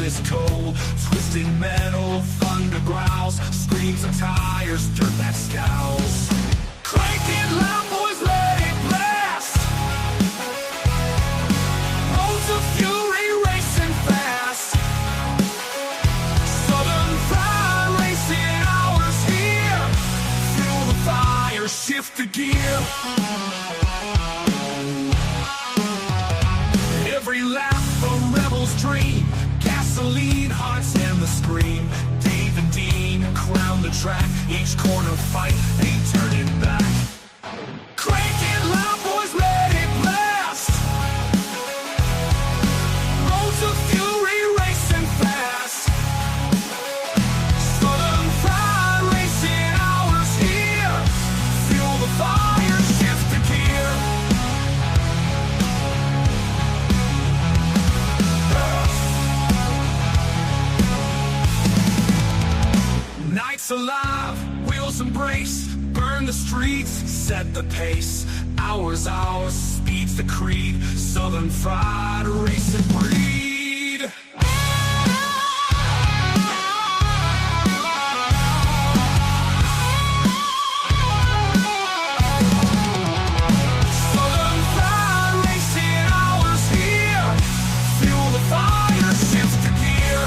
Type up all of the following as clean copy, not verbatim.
is cold. Twisting metal, thunder growls, screams of tires, dirt that scowls. Crank it loud, boys, let it blast. Roads of fury racing fast. Southern Fried Racing hours here. Fuel the fire, shift the gear. Every lap a rebel's dream. Gasoline, hearts and the scream. Dave and Dean crown the track. Each corner fight, ain't turning back. Crank it loud, boys, let it blast. Roads of fury racing fast. Southern Fried Racing hours here. Fuel the fire, shift the gear. Nights alive, wheels embrace, burn the streets, set the pace. Hours, speed's the creed. Southern Fried Racing breed. Southern Fried Racing hours here. Fuel the fire, shift the gear.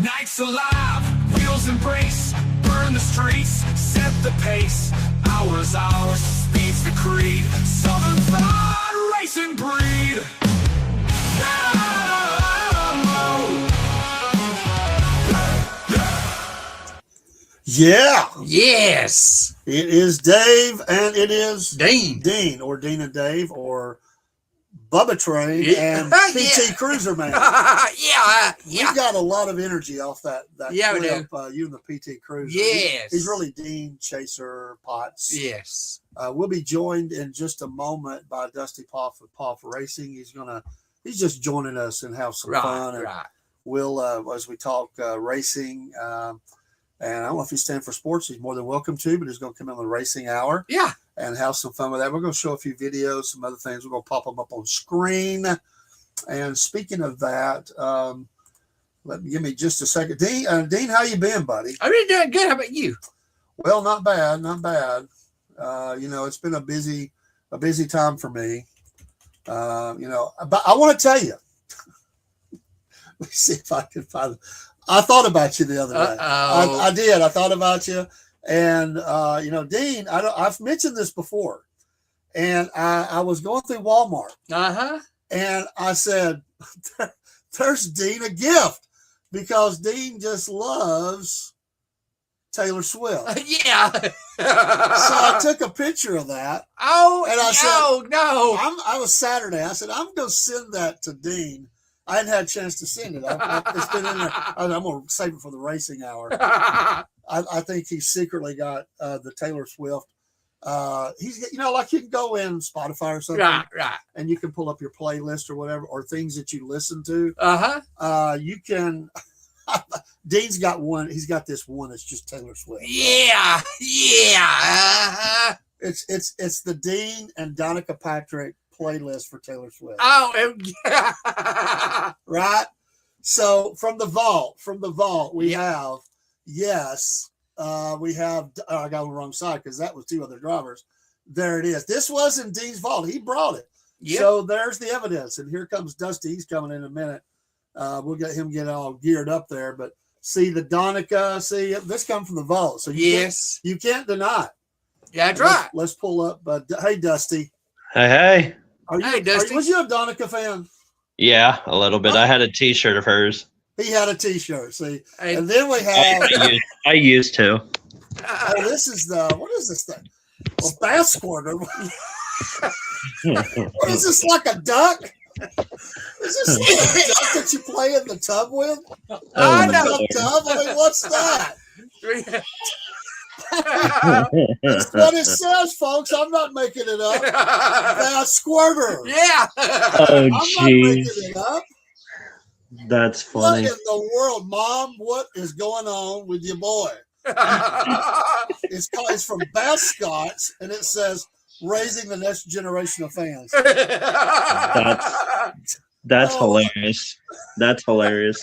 Nights alive, wheels embrace, burn the streets, set the pace. Hours, speed's the creed. Southern Fried Racing breed. Yeah, Yes. it is Dave and it is Dean. or Dean and Dave, or Bubba Train Yeah. and PT Cruiser Man. Yeah. We got a lot of energy off that Yeah, we clip, you and the PT Cruiser. Yes. He's really Dean, Chaser, Potts. Yes. We'll be joined in just a moment by Dusty Paw for Racing. He's just joining us and have some fun. And Right. we'll, as we talk racing, and I don't know if he's staying for sports. He's more than welcome to, but he's going to come in the racing hour. Yeah. And have some fun with that. We're going to show a few videos, some other things. We're going to pop them up on screen. And speaking of that, give me just a second. Dean, how you been, buddy? I've been doing good. How about you? Well, not bad. It's been a busy time for me. But I want to tell you. Let me see if I can find it. I thought about you the other day. I did. I thought about you. And, Dean, I've mentioned this before. And I was going through Walmart. Uh-huh. And I said, there's Dean a gift. Because Dean just loves Taylor Swift. Yeah. So I took a picture of that. Oh, and I said, no. I was Saturday. I said, I'm going to send that to Dean. I hadn't had a chance to send it. It's been in there. I'm going to save it for the racing hour. I think he secretly got the Taylor Swift. He's, like you can go in Spotify or something. Right. And you can pull up your playlist or whatever, or things that you listen to. Uh-huh. You can. Dean's got one. He's got this one that's just Taylor Swift. Yeah. Uh-huh. It's the Dean and Danica Patrick playlist for Taylor Swift. Oh, right. So from the vault, we have, yes, we have, I got on the wrong side because that was two other drivers. There it is. This wasn't Dean's vault. He brought it. Yep. So there's the evidence. And here comes Dusty. He's coming in a minute. We'll get him all geared up there. But see the Danica, this come from the vault. So you can't deny it. Yeah, that's right. Let's pull up. Hey, Dusty. Hey. Dusty. Was you a Danica fan? Yeah, a little bit. I had a T-shirt of hers. He had a T-shirt. See, and then we have. I used to. Oh, this is what is this thing? A bass squirter. What is this, like a duck? Is this like a duck that you play in the tub with? I know. Tub? I mean, what's that? That's what it says, folks. I'm not making it up. Bass squirter. Yeah. Oh, I'm not making it up. That's funny. What in the world, Mom? What is going on with your boy? It's from Bass Scotch, and it says, raising the next generation of fans. That's Oh. hilarious. That's hilarious.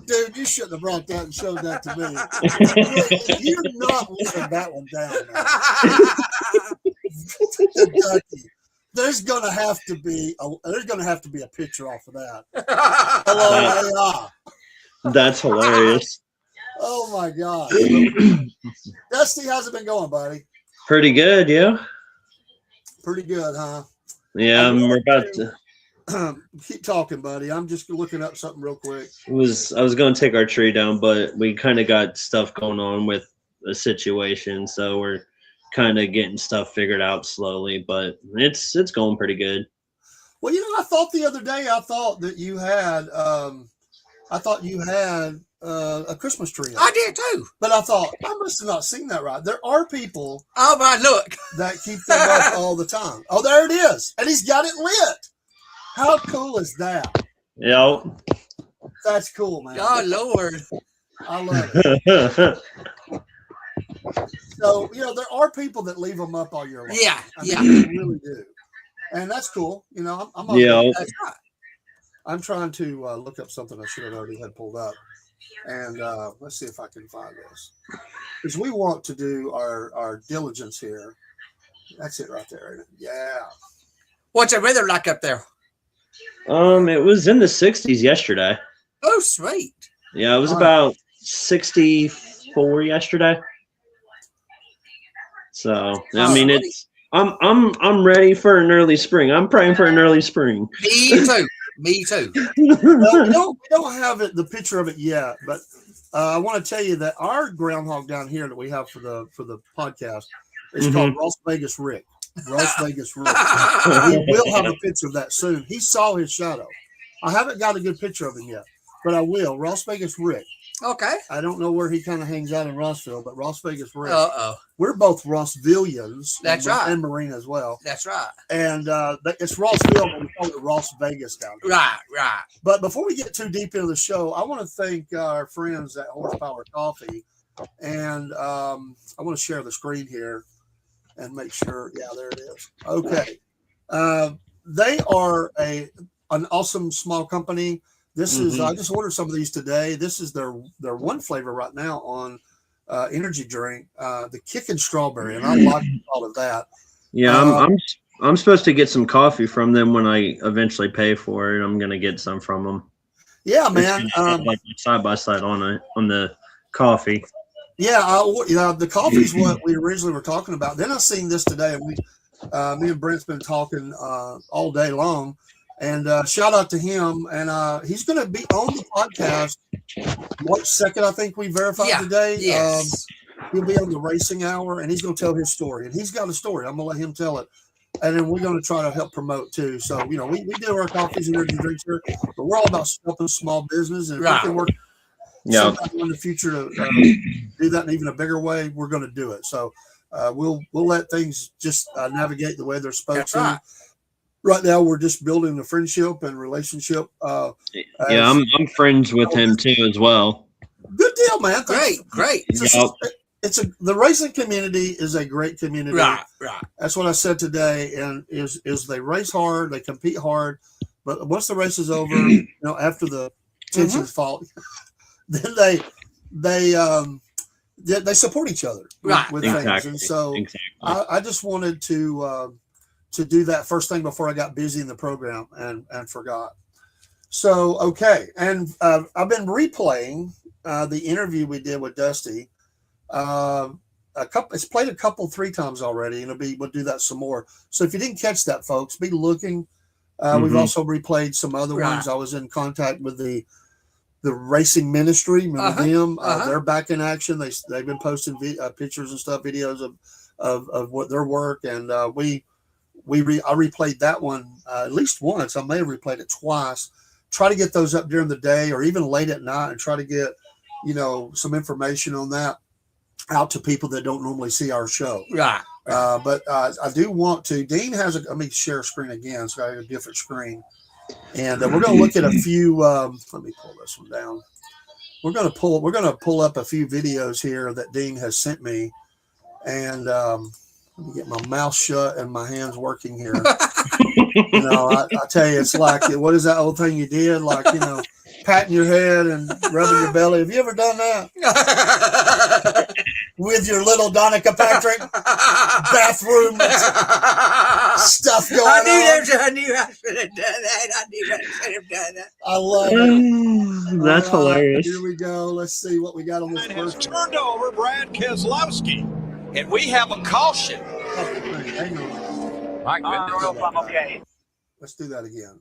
Dude, you shouldn't have brought that and showed that to me. You're not living that one down, man. Kentucky. There's gonna have to be a picture off of that. Hello, AI. That's hilarious. Oh my God. Dusty, how's it been going, buddy? Pretty good, yeah. Pretty good, huh? Yeah, we're about to. Keep talking, buddy. I'm just looking up something real quick. I was going to take our tree down, but we kind of got stuff going on with the situation, so we're kind of getting stuff figured out slowly. But it's going pretty good. Well, I thought the other day, that you had, a Christmas tree. I did too. But I thought I must have not seen that right. There are people Oh my, look. that keep them up all the time. Oh, there it is, and he's got it lit. How cool is that? Yep. That's cool, man. Oh Lord. I love it. So there are people that leave them up all year long. Yeah, I mean, yeah. they really do, and that's cool. I'm Yeah. That's right. I'm trying to look up something I should have already had pulled up, and let's see if I can find this, because we want to do our diligence here. That's it right there, isn't it? Yeah. What's the weather like up there? It was in the 60s yesterday. Oh, sweet. Yeah, it was about 64 yesterday. So I mean, I'm ready for an early spring. I'm praying for an early spring. Me too. Me too. Well, we don't have the picture of it yet, but I want to tell you that our groundhog down here that we have for the podcast is called Las Vegas Rick. Las Vegas Rick. We will have a picture of that soon. He saw his shadow. I haven't got a good picture of him yet, but I will. Las Vegas Rick. Okay. I don't know where he kind of hangs out in Rossville, but Las Vegas Rick. Uh-oh. We're both Rossvillians. That's right. And Marine as well. That's right. And it's Rossville, but we call it Ross Vegas down here. Right. But before we get too deep into the show, I want to thank our friends at Horsepower Coffee. And I want to share the screen here and make sure. Yeah, there it is. Okay. They are an awesome small company. This is, I just ordered some of these today. This is their one flavor right now on energy drink, the Kickin' Strawberry. And I like all of that. Yeah, I'm supposed to get some coffee from them when I eventually pay for it. I'm gonna get some from them. Yeah, man. Like side by side on the coffee. Yeah, the coffee is what we originally were talking about. Then I seen this today, and me and Brent's been talking all day long. And shout out to him. And he's going to be on the podcast March 2nd, I think we verified today. Yes. He'll be on the Racing Hour, and he's going to tell his story. And he's got a story. I'm going to let him tell it. And then we're going to try to help promote, too. So, we do our coffees and energy drinks here, but we're all about helping small business. And if we can work sometime in the future to do that in even a bigger way, we're going to do it. So we'll let things just navigate the way they're supposed to. Right. Right now, we're just building a friendship and relationship. Yeah, I'm friends with him too as well. Good deal, man. Great. The racing community is a great community. Right. That's what I said today. And is they race hard, they compete hard, but once the race is over, after the tensions fall, then they support each other with things. And so I just wanted to do that first thing before I got busy in the program and forgot. So, okay. And I've been replaying the interview we did with Dusty. It's played a couple, 3 times already, and we'll do that some more. So if you didn't catch that, folks, be looking. We've also replayed some other ones. I was in contact with the racing ministry. Remember them? They're back in action. They've been posting pictures and stuff, videos of what their work. And I replayed that one at least once. I may have replayed it twice. Try to get those up during the day or even late at night, and try to get some information on that out to people that don't normally see our show. Right. But I do want to. Dean has let me share a screen again, so I have a different screen, and we're going to look at a few. Let me pull this one down. We're going to pull up a few videos here that Dean has sent me, and Let me get my mouth shut and my hands working here. I tell you, it's like, what is that old thing you did? Like, patting your head and rubbing your belly. Have you ever done that? With your little Donica Patrick bathroom stuff going on. I knew I should have done that. I knew I should have done that. I love it. That's All right, hilarious. Here we go. Let's see what we got on this Has first. turned over Brad Keselowski, and we have a caution. Hang on. My goodness. Let's do that again.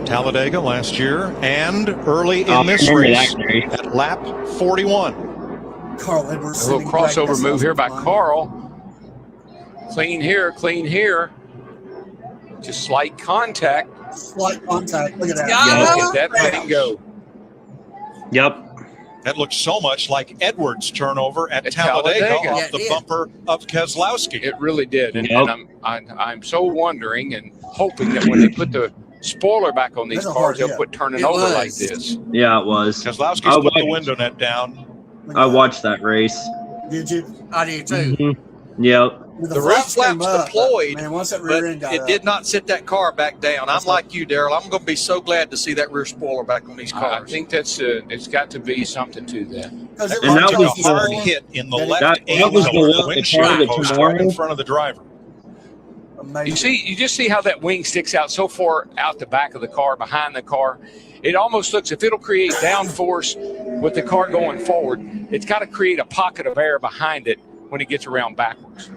Talladega last year and early in this remember race that race. at lap 41. Carl Edwards. A little crossover move here by Carl. Clean here. Just slight contact. Slight contact. Look at that. Yeah. Look at that thing go. Yep. That looked so much like Edwards' turnover at At Talladega Talladega. off Yeah, it the did. bumper of Keselowski. It really did. And, Yep. and I'm so wondering and hoping that when they put the spoiler back on these That's a cars, hard they'll hit. quit turning It over was. like this. Yeah, it was. Keselowski's I put the watched- window net down. Look at I that. watched that race. Did you? I do too. Mhm. Yep. The The rear flaps came flaps up, deployed, man, once that But rear end got it up. did not sit that car back down. That's I'm like you, Daryl. I'm going to be so glad to see that rear spoiler back on these I cars. think that's it's got to be something to that. Because it And that might was take a hard you hit in the That- left that angle was the of one the that windshield started post tomorrow. right in front of the driver. amazing. You just see how that wing sticks out so far out the back of the car, behind the car. It almost looks, if it'll create downforce with the car going forward, it's got to create a pocket of air behind it when it gets around backwards.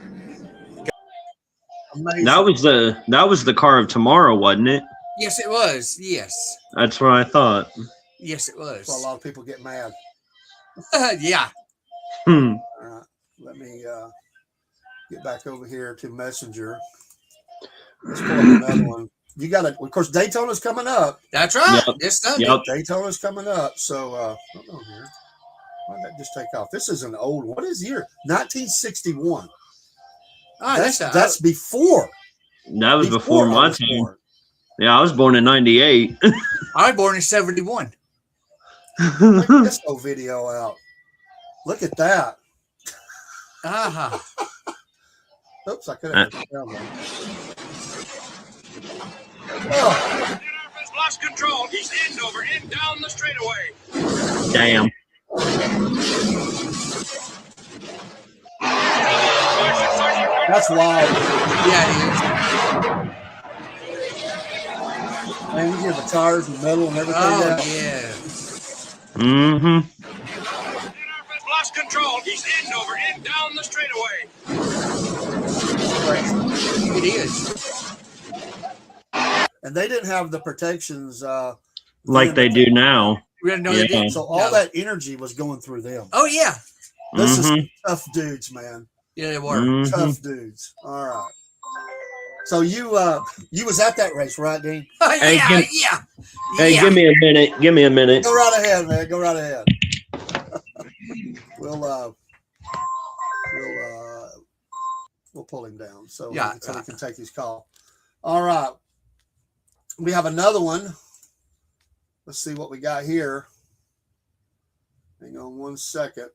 Amazing. That was the car of tomorrow, wasn't it? Yes, it was. Yes. That's what I thought. Yes, it That's why a was. lot of people get mad. Yeah. Hmm. All right, let me get back over here to Messenger. Let's pull up another one. You got it. Of course, Daytona's coming up. That's right. Yep. This Sunday. Yep. Daytona's coming up. So, hold on here. Why did that just take off? This is an old. What is year? 1961. Oh, That's before. That was before I my was time. born. Yeah, I was born in '98. I was born in 71. Check this old video out. Look at that. Uh-huh. Oops, I could have. Oh, Lost control. He's end over, end down the straightaway. Damn. that's wild. Yeah, it is. Man, you hear the tires and metal and everything. Oh, down. yeah. Mm-hmm. Lost control. He's end over, end down the straightaway. It is. And they didn't have the protections Like they do now. We no, Yeah. they didn't. so all No. that energy was going through them. Oh, yeah. This is Mhm. tough dudes, man. Yeah, they were. Mhm. Tough dudes. All right. So you was at that race, right, Dean? Hey, yeah, give- yeah. Hey, yeah. give me a minute. Give me a minute. Go right ahead, man. Go right ahead. We'll pull him down so Yeah. so we can take his call. All right. We have another one. Let's see what we got here. Hang on 1 second.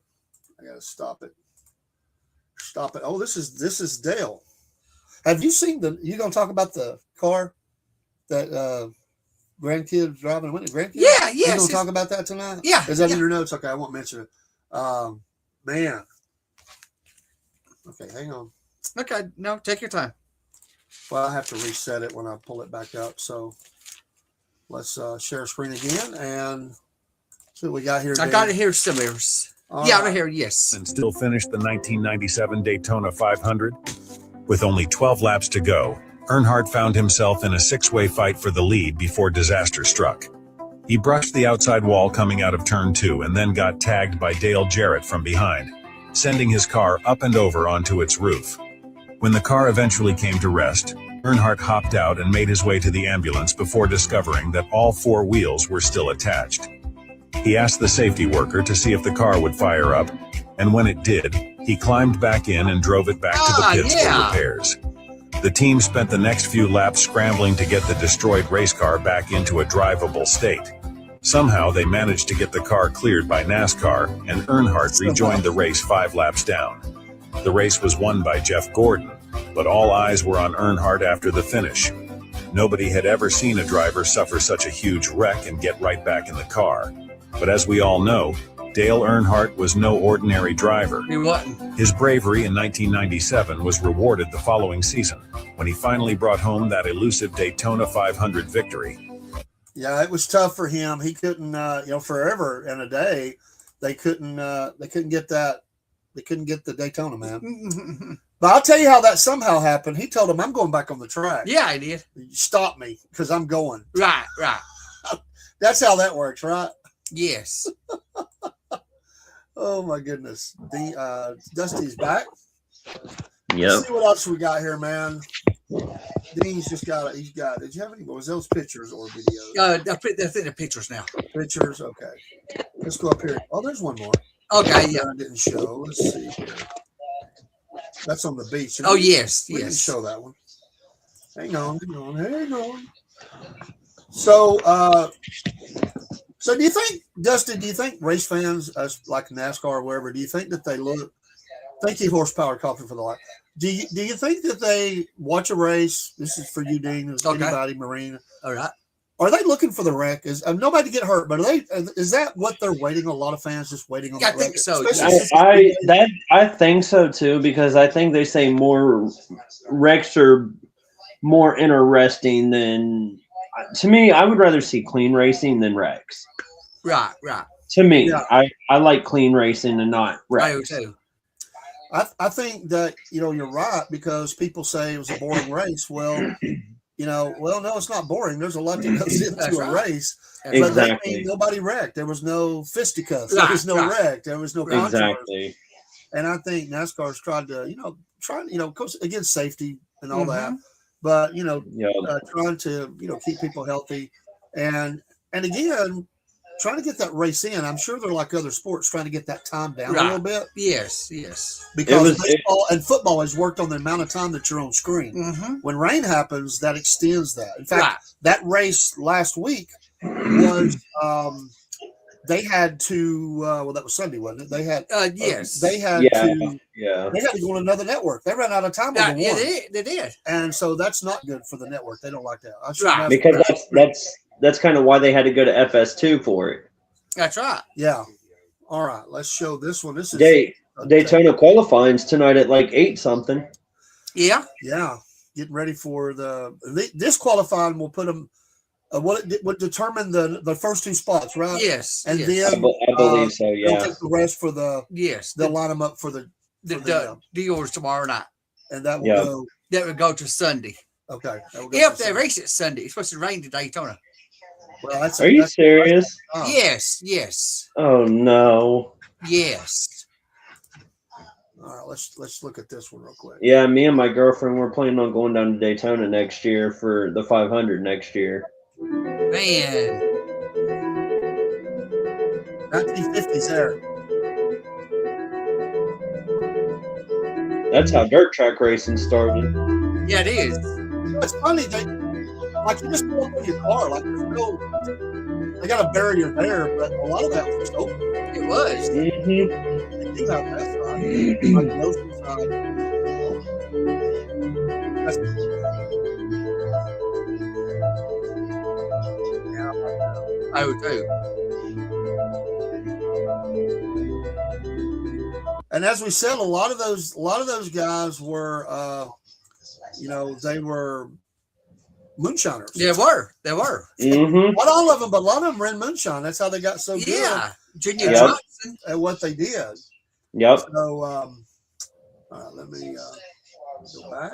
I gotta stop it. Stop it. Oh, this is Dale. Have you seen you gonna talk about the car that grandkids driving? When grandkids? Yeah, You yes. gonna talk about that tonight? Yeah, Is that yeah. in your notes? Okay, I won't mention it. Man. Okay, hang on. Okay, no, take your time. Well, I have to reset it when I pull it back up. So let's share screen again and see what we got here. I Dave. got it here, somewhere. All Yeah, right. right here, yes. And still finished the 1997 Daytona 500. With only 12 laps to go, Earnhardt found himself in a six-way fight for the lead before disaster struck. He brushed the outside wall coming out of turn 2 and then got tagged by Dale Jarrett from behind, sending his car up and over onto its roof. When the car eventually came to rest, Earnhardt hopped out and made his way to the ambulance before discovering that all 4 wheels were still attached. He asked the safety worker to see if the car would fire up, and when it did, he climbed back in and drove it back to the pits for yeah. repairs. The team spent the next few laps scrambling to get the destroyed race car back into a drivable state. Somehow they managed to get the car cleared by NASCAR, and Earnhardt rejoined the race 5 laps down. The race was won by Jeff Gordon, but all eyes were on Earnhardt after the finish. Nobody had ever seen a driver suffer such a huge wreck and get right back in the car. But as we all know, Dale Earnhardt was no ordinary driver. He wasn't. His bravery in 1997 was rewarded the following season, when he finally brought home that elusive Daytona 500 victory. Yeah, it was tough for him. He couldn't, forever and a day, they couldn't get that. They couldn't get the Daytona, man. But I'll tell you how that somehow happened. He told him, "I'm going back on the track." Yeah, I did. Stop me because I'm going. Right. That's how that works, right? Yes. Oh my goodness. Dusty's back. Yep. Let's see what else we got here, man. Dean's just got. Did you have any? Was those pictures or videos? They're in the pictures now. Pictures. Okay. Let's go up here. Oh, there's one more. Okay, yeah. I didn't show. Let's see here. That's on the beach. Oh, yes, We didn't yes. show that one. Hang on. So do you think, Dustin, race fans, like NASCAR or wherever, do you think that they look, thank you, Horsepower Coffee, for the light. Do you think that they watch a race? This is for you, Dean, anybody, Marine. All right. Are they looking for the wreck? Is nobody to get hurt, but is that what they're waiting? A lot of fans just waiting on. I the think wreck? so. I think so too, because I think they say more wrecks are more interesting than. To me, I would rather see clean racing than wrecks. Right. To me, Yeah. I like clean racing and not wrecks. I do too. I think that you're right, because people say it was a boring race. Well, no, it's not boring. There's a lot that goes into a race. But that means nobody wrecked. There was no fisticuffs. There was no wreck. There was no controversy. Exactly. And I think NASCAR's tried to, course, against safety and all that, but trying to keep people healthy, and again, trying to get that race in. I'm sure they're like other sports, trying to get that time down a little bit. Yes. Because baseball and football has worked on the amount of time that you're on screen. When rain happens, that extends that. In fact, that race last week was they had to that was Sunday, wasn't it? They had yes. They had to go on another network. They ran out of time on the one. They did. And so that's not good for the network. They don't like that. Because that's kind of why they had to go to FS2 for it. That's right. Yeah. All right. Let's show this one. This is Daytona qualifying's tonight at like 8 something. Yeah. Yeah. Getting ready for this qualifying will put them. Would determine the first 2 spots, right? Yes. And yes. then I believe so. Yeah. They'll take the rest for the. Yes. They'll line them up for the yours tomorrow night. And that will go. That will go to Sunday. Okay. If they race it Sunday, it's supposed to rain to Daytona. Well, Are you serious? Yes. Oh no. Yes. All right, let's look at this one real quick. Yeah, me and my girlfriend were planning on going down to Daytona next year for the 500 next year. Man. 1950s there. That's how dirt track racing started. Yeah, it is. It's funny, like you just pull up in your car, like there's no. They got a barrier there, but a lot of that was just open. It was. Mm-hmm. They do have that side, like the ocean side. I would too. And as we said, a lot of those guys were, they were moonshiners. They were. Mm-hmm. Not all of them, but a lot of them ran moonshine. That's how they got so good. Yeah. Junior Johnson. At what they did. Yep. So, all right, let me go back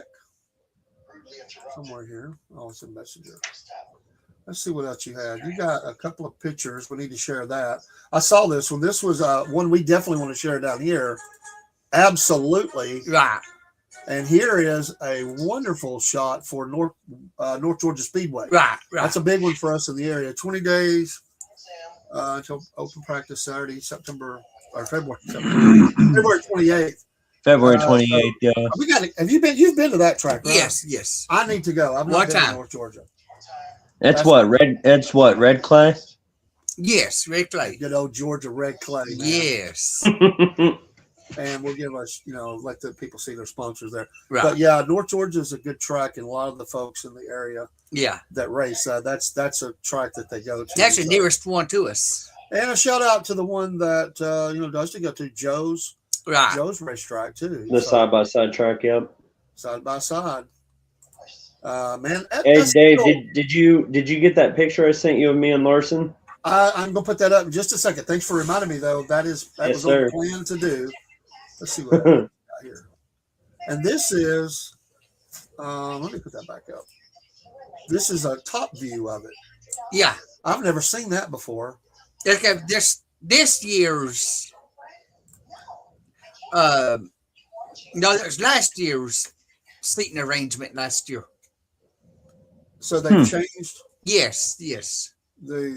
somewhere here. Oh, it's a messenger. Let's see what else you had. You got a couple of pictures. We need to share that. I saw this one. This was one we definitely want to share down here. Absolutely. Right. And here is a wonderful shot for North Georgia Speedway. Right. That's a big one for us in the area. 20 days until open practice Saturday, February 28th. February 28th, yeah. We got. You've been to that track, right? Yes. I need to go. I've not been to North Georgia. That's red clay? Yes, red clay. Good old Georgia red clay. Man. Yes. and we'll give us, let the people see their sponsors there. Right. But yeah, North Georgia is a good track, and a lot of the folks in the area Yeah. that race, that's a track that they go to. That's the nearest one to us. And a shout out to the one that Dusty go to, Joe's racetrack too. The side-by-side track, yep. Side by side. Man, hey Dave, did you get that picture I sent you of me and Larson? I'm gonna put that up in just a second. Thanks for reminding me, though. That was on the plan to do. Let's see what I got here. And this is, let me put that back up. This is a top view of it. Yeah, I've never seen that before. This year's, there's last year's seating arrangement last year. So they've changed. Yes.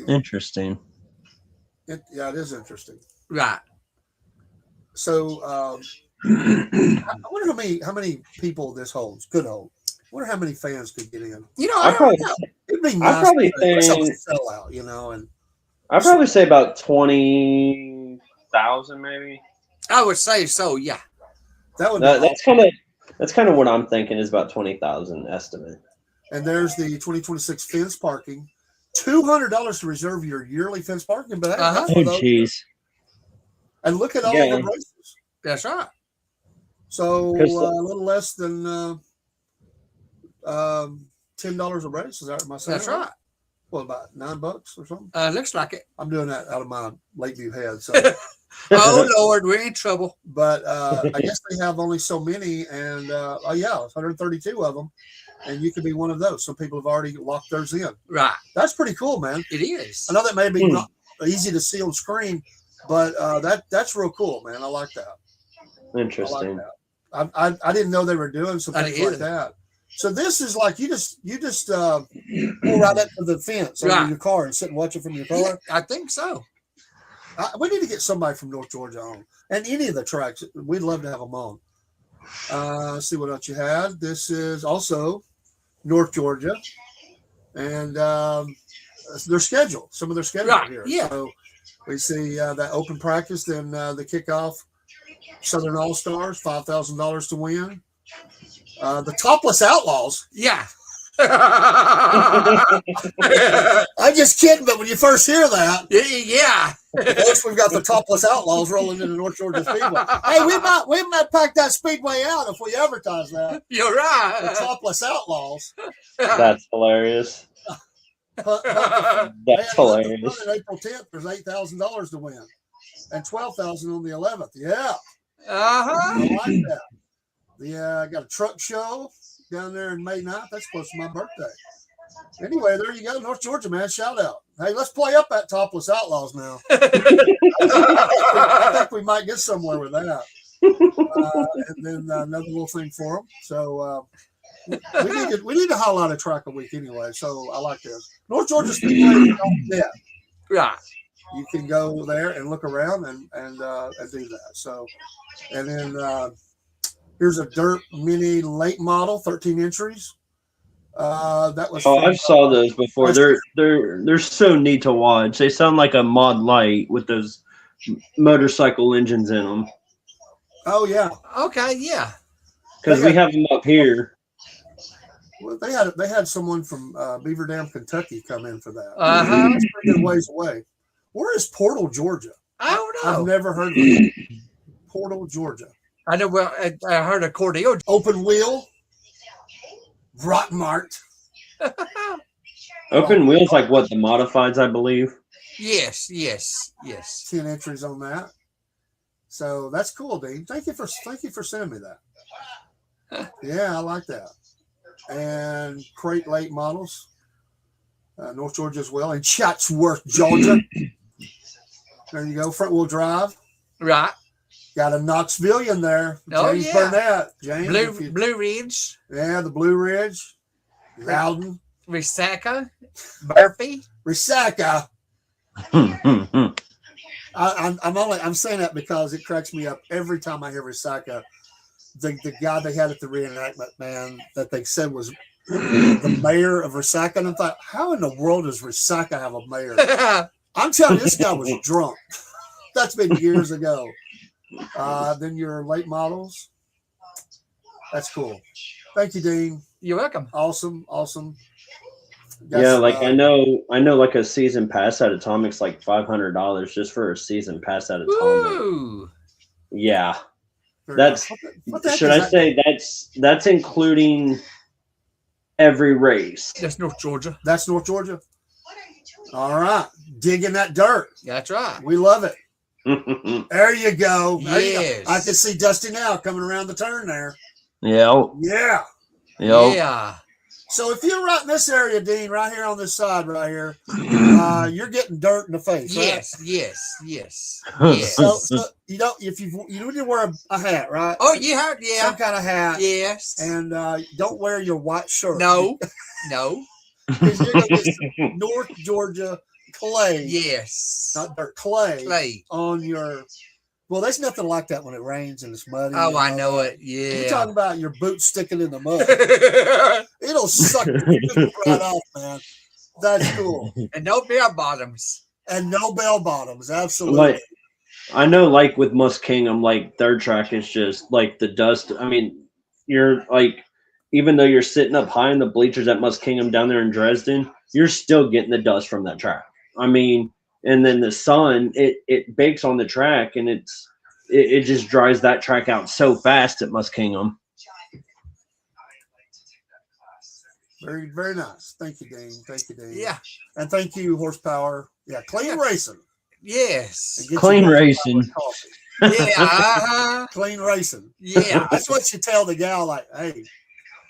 Interesting. Yeah, it is interesting. Right. So I wonder how many people this could hold. I wonder how many fans could get in. I don't know. It'd be nice. To sell out, and I'd probably say about 20,000, maybe. I would say so. Yeah. That's kind of what I'm thinking is about 20,000 estimate. And there's the 2026 fence parking. $200 to reserve your yearly fence parking. But oh, jeez. And look at all the races. That's right. So a little less than $10 a race. Is that my saying? That's right. What, about $9 or something? Looks like it. I'm doing that out of my Lakeview head. So. Oh Lord, we're in trouble. But I guess they have only so many, and 132 of them, and you could be one of those. Some people have already locked theirs in. Right. That's pretty cool, man. It is. I know that may be not easy to see on screen, but that's real cool, man. I like that. Interesting. I like that. I didn't know they were doing some things like that. So this is like you just pull right up to the fence under your car and sit and watch it from your car. Yeah, I think so. We need to get somebody from North Georgia on, and any of the tracks. We'd love to have them on. Let's see what else you had. This is also North Georgia, and their schedule. Some of their schedule here. Yeah. So we see that open practice, then the kickoff, Southern All Stars, $5,000 to win. The Topless Outlaws. Yeah. I'm just kidding, but when you first hear that, yeah. First, we've got the Topless Outlaws rolling into North Georgia Speedway. Hey, we might pack that Speedway out if we advertise that. You're right. The Topless Outlaws. That's hilarious. That's hilarious. On April 10th, there's $8,000 to win, and $12,000 on the 11th. Yeah. I like that. I got a truck show down there in May 9th. That's close to my birthday. Anyway, there you go. North Georgia, man. Shout out. Hey, let's play up that Topless Outlaws now. I think we might get somewhere with that. And then another little thing for them. So we need to highlight a track a week anyway. So I like this. North Georgia Speedway. Right. You can go there and look around and do that. So, and then here's a dirt mini late model, 13 entries. That was. I saw those before. They're so neat to watch. They sound like a mod light with those motorcycle engines in them. Oh yeah. Okay. Yeah. Because we have them up here. Well, they had someone from Beaver Dam, Kentucky, come in for that. That's pretty good ways away. Where is Portal, Georgia? I don't know. I've never heard of it. Portal, Georgia. I know. Well, I heard of Cordeo. Open Wheel. Rockmart. Open Wheel's like what, the modifieds, I believe. Yes. 10 entries on that. So that's cool, Dean. Thank you for sending me that. Yeah, I like that. And crate late models. North Georgia as well. And Chatsworth, Georgia. There you go. Front wheel drive. Right. Got a Knoxville in there. James Burnett. James. Blue Ridge. Yeah, the Blue Ridge. Loudon. Resaca. Murphy. Resaca. I'm saying that because it cracks me up every time I hear Resaca. The guy they had at the reenactment, man, that they said was the mayor of Resaca. And I thought, how in the world does Resaca have a mayor? I'm telling you, this guy was drunk. That's been years ago. Then your late models. That's cool. Thank you, Dean. You're welcome. Awesome. Yeah, like I know like a season pass at Atomic's like $500 just for a season pass at Atomic. Ooh. Yeah. Very That's nice. What the heck should is I that? say that's including every race. That's North Georgia. That's North Georgia. All right. Digging that dirt. That's right. We love it. There you go. There you go. Yes. I can see Dusty now coming around the turn there. Yeah. Yeah. Yeah. So if you're right in this area, Dean, right here on this side right here, you're getting dirt in the face, right? Yes. So you don't if you need to wear a hat, right? Oh, you heard? Yeah. Some kind of hat. Yes. And don't wear your white shirt. No. Because you're gonna get some North Georgia clay. Yes. Not dirt, clay. Clay. On your. Well, there's nothing like that when it rains and it's muddy. Oh, I know it. Yeah. You're talking about your boots sticking in the mud. It'll suck your feet right off, man. That's cool. And no bell bottoms. And no bell bottoms. Absolutely. Like I know, like with Muskingum, like their track is just like the dust. I mean, you're like, even though you're sitting up high in the bleachers at Muskingum down there in Dresden, you're still getting the dust from that track. I mean, and then the sun, it bakes on the track, and it just dries that track out so fast at Muskingum. Very, very nice. Thank you, Dean. Yeah. And thank you, Horsepower. Yeah, clean racing. Yes. And get Clean your racing. coffee. Yeah. Clean racing. Yeah. That's what you tell the gal, like, hey,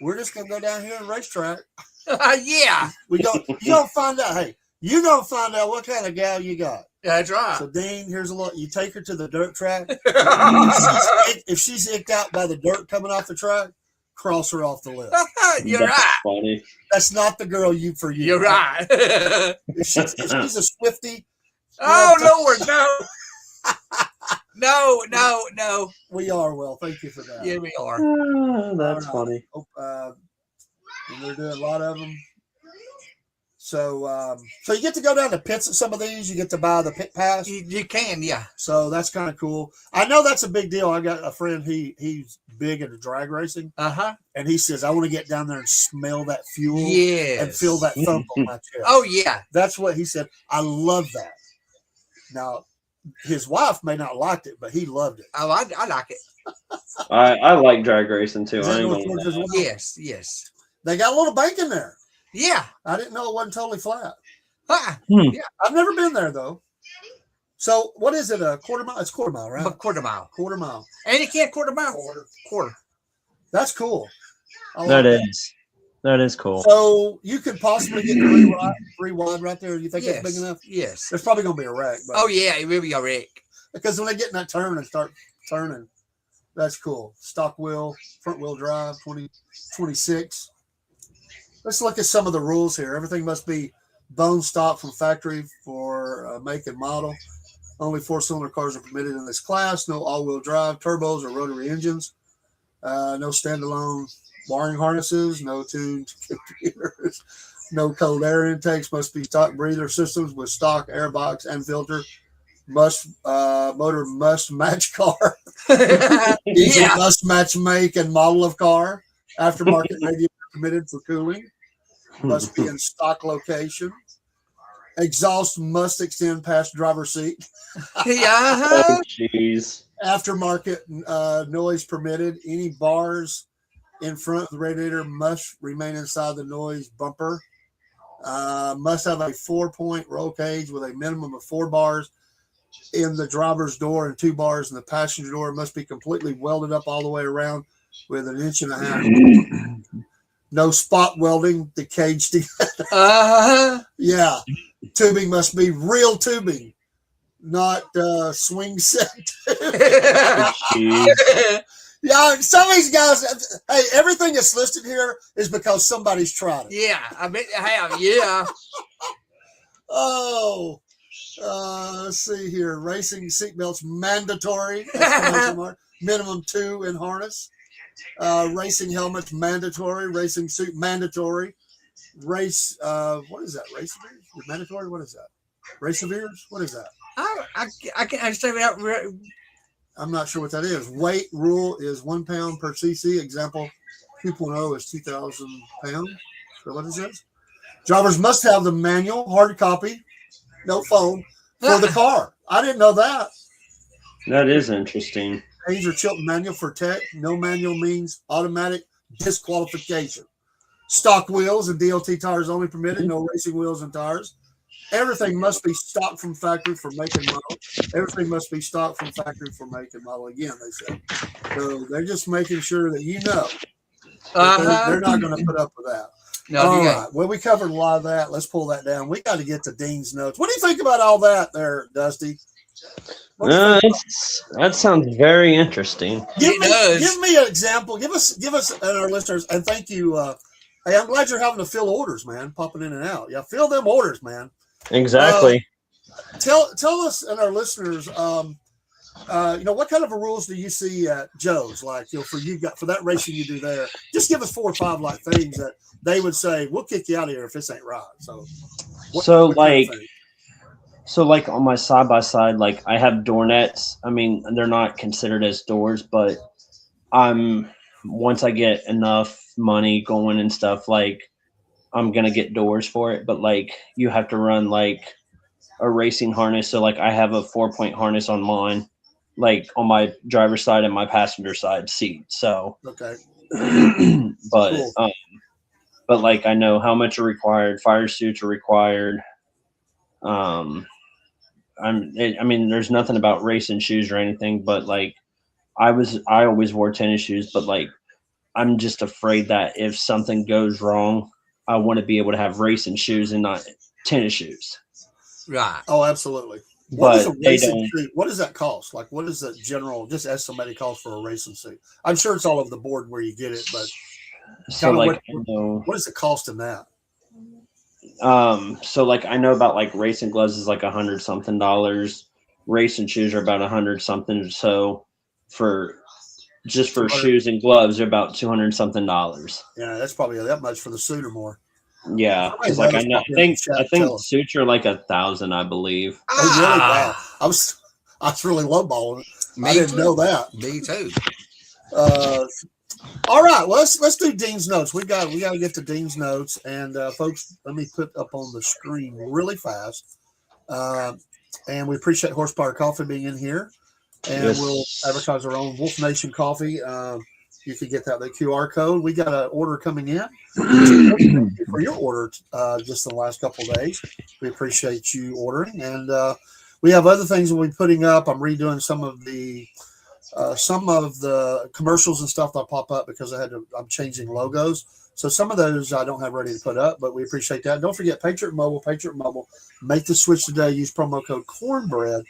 we're just gonna go down here and racetrack. Yeah. You gonna find out, hey, you gonna find out what kind of gal you got. That's right. So Dean, here's a look. You take her to the dirt track. If she's icked out by the dirt coming off the track, cross her off the list. You're That's right. funny. That's not the girl for you. You're right. If she's a Swiftie. Oh, Lord, no. No. We are, well. Thank you for that. Yeah, we are. That's All right. funny. And they're doing a lot of them. So you get to go down to pits at some of these. You get to buy the pit pass. You can, yeah. So that's kind of cool. I know that's a big deal. I got a friend. He's big into drag racing, and he says, "I want to get down there and smell that fuel, and feel that thump on my chest." Oh yeah, that's what he said. I love that. Now, his wife may not like it, but he loved it. Oh, I like it. I like drag racing too. Is that North Georgia as well? Yes. They got a little bank in there. Yeah. I didn't know it wasn't totally flat. Yeah. I've never been there though. So what is it? A quarter mile? It's quarter mile, right? Quarter mile. Quarter mile. And you can't quarter mile. Quarter. That's cool. That is cool. So you could possibly get three wide right there. You think that's big enough? Yes. There's probably going to be a wreck. But Oh yeah, it will be a wreck. because when they get in that turn and start turning, that's cool. Stock wheel, front wheel drive, 2026. Let's look at some of the rules here. Everything must be bone stock from factory for make and model. Only 4-cylinder cars are permitted in this class. No all-wheel drive, turbos, or rotary engines. No standalone wiring harnesses. No tuned computers. No cold air intakes. Must be stock breather systems with stock airbox and filter. Motor must match car. Yeah. Must match make and model of car. Aftermarket radiator permitted for cooling. Must be in stock location. Exhaust must extend past driver's seat. Yeah. Oh, jeez. Aftermarket noise permitted. Any bars in front of the radiator must remain inside the noise bumper. Must have a 4-point roll cage with a minimum of 4 bars in the driver's door and 2 bars in the passenger door. Must be completely welded up all the way around with 1.5 inches. No spot welding the cage together. Yeah. Tubing must be real tubing, not swing set. Yeah, some of these guys, hey, everything that's listed here is because somebody's tried it. Yeah, I bet they have. Yeah. Oh, let's see here. Racing seatbelts mandatory. Minimum 2 in harness. Racing helmets mandatory. Racing suit mandatory. Race, what is that? Race veers? Mandatory? What is that? Race veers? What is that? I can't understand that. I'm not sure what that is. Weight rule is 1 pound per cc. Example 2.0 is 2,000 pounds. So what is this? Drivers must have the manual, hard copy, no phone, for the car. I didn't know that. That is interesting. Change or Chilton manual for tech. No manual means automatic disqualification. Stock wheels and DOT tires only permitted. No racing wheels and tires. Everything must be stock from factory for make and model. Everything must be stock from factory for make and model. Again, they said. So they're just making sure that you know. They're not going to put up with that. No, All right. Well, we covered a lot of that. Let's pull that down. We got to get to Dean's notes. What do you think about all that there, Dusty? That sounds very interesting. Give me an example. Give us and our listeners, and thank you. Hey, I'm glad you're having to fill orders, man, popping in and out. Yeah, fill them orders, man. Exactly. Tell us and our listeners, what kind of rules do you see at Joe's? Like, for that racing you do there, just give us 4 or 5 like things that they would say, we'll kick you out of here if this ain't right. So like on my side by side, like I have door nets. I mean, they're not considered as doors, but once I get enough money going and stuff, like I'm gonna get doors for it. But like you have to run like a racing harness. So like I have a 4-point harness on mine, like on my driver's side and my passenger side seat. So okay. but Cool. But like I know how much are required. Fire suits are required. I mean, there's nothing about racing shoes or anything, but like I always wore tennis shoes, but like I'm just afraid that if something goes wrong, I want to be able to have racing shoes and not tennis shoes. Right. Oh, absolutely. What does that cost? Like, what is the general, just estimated cost for a racing suit? I'm sure it's all over the board where you get it, but so like what is the cost in that? So like I know about like racing gloves is like $100 something. Racing shoes are about $100 something. So for shoes and gloves, they're about $200 something. Yeah, that's probably that much for the suit or more. Yeah, because like I think suits are like 1,000, I believe. Oh, really? Wow. I was really lowballing it. I didn't know that. Me too. All right, well, let's do Dean's notes. We got to get to Dean's notes, and folks, let me put up on the screen really fast. And we appreciate Horsepower Coffee being in here, and we'll advertise our own Wolf Nation coffee. You can get the QR code. We got an order coming in for your order just in the last couple of days. We appreciate you ordering, and we have other things we'll be putting up. I'm redoing some of the commercials and stuff that pop up because I'm changing logos. So some of those I don't have ready to put up, but we appreciate that. Don't forget Patriot Mobile. Make the switch today. Use promo code Cornbread,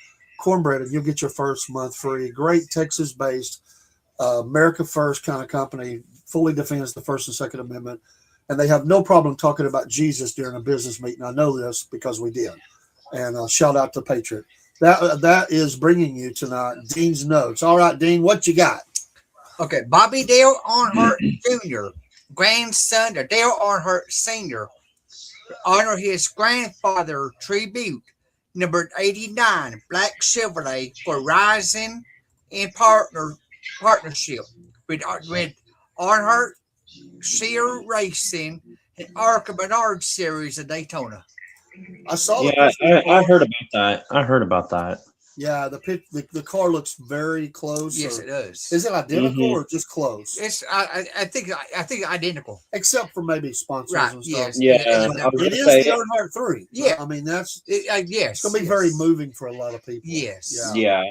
and you'll get your first month free. Great Texas-based, America First kind of company, fully defends the First and Second Amendment, and they have no problem talking about Jesus during a business meeting. I know this because we did. And shout out to Patriot. That is bringing you tonight Dean's notes. All right, Dean, what you got? Okay, Bobby Dale Earnhardt Jr., grandson of Dale Earnhardt Sr., honor his grandfather tribute, number 89, Black Chevrolet, for rising in partnership with Earnhardt Sear Racing and Arca Bernard Series of Daytona. I saw. Yeah, I heard about that. Yeah, the car looks very close. Yes, it does. Is it identical or just close? It's I think identical, except for maybe sponsors and stuff. Yes. Yeah, it is the Earnhardt 3. Yeah, I mean yes, it's gonna be very moving for a lot of people. Yes, yeah.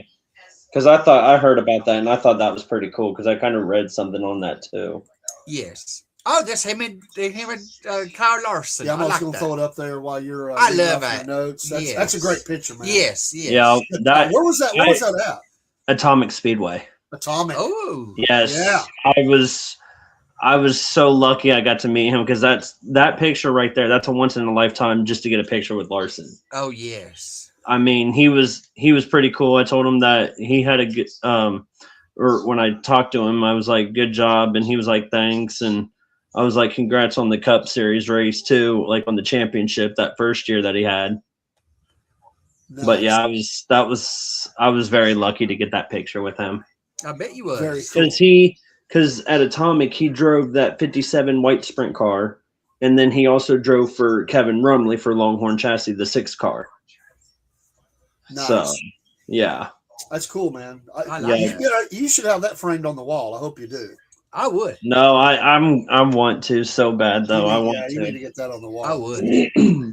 Because I heard about that and I thought that was pretty cool because I kind of read something on that too. Yes. Oh, that's him and Kyle Larson. Yeah, I'm also going to throw it up there while you're I love it. Notes. That's a great picture, man. Yes. Yeah, where was that at? Atomic Speedway. Atomic. Oh. Yes. Yeah. I was so lucky I got to meet him because that picture right there, that's a once in a lifetime just to get a picture with Larson. Oh, yes. I mean, he was pretty cool. I told him that he had a good or when I talked to him, I was like, good job, and he was like, thanks, and I was like, congrats on the Cup Series race too, like on the championship that first year that he had. But yeah, Nice. I was very lucky to get that picture with him. I bet you was. Very cool. Because at Atomic he drove that 57 white sprint car, and then he also drove for Kevin Rumley for Longhorn Chassis, the 6 car. Nice. So yeah. That's cool, man. I like it. You should have that framed on the wall. I hope you do. I would. No, I want to so bad though. You need to get that on the wall. I would.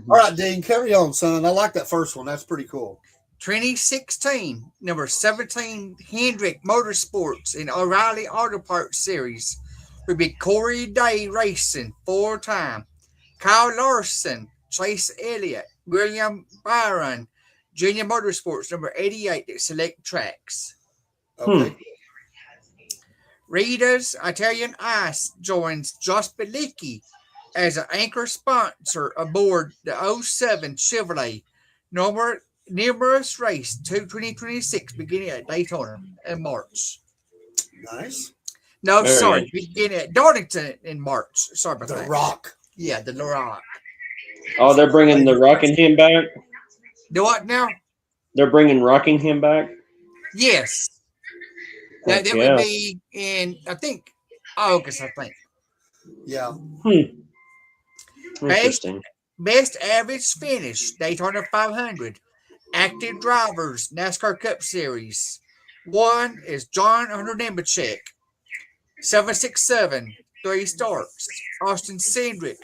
All right, Dean, carry on, son. I like that first one. That's pretty cool. 2016, number 17, Hendrick Motorsports in O'Reilly Auto Parts Series will be Corey Day Racing 4-time, Kyle Larson, Chase Elliott, William Byron, Junior Motorsports number 88 at select tracks. Okay. Rita's Italian Ice joins Josh Belicki as an anchor sponsor aboard the 07 Chevrolet numerous race 2026 beginning at Daytona in March. Nice. No, Very sorry, nice. beginning at Darlington in March. Sorry about The that. Rock. Yeah, the Rock. Oh, they're bringing the Rockingham back. Do what now? They're bringing Rockingham back. Yes. That Heck yeah. would be in, I think, August, I think. Yeah. Interesting. Best average finish, Daytona 500. Active drivers, NASCAR Cup Series. 1 is John Hunter Nemechek, 767, 3 starts. Austin Cindric,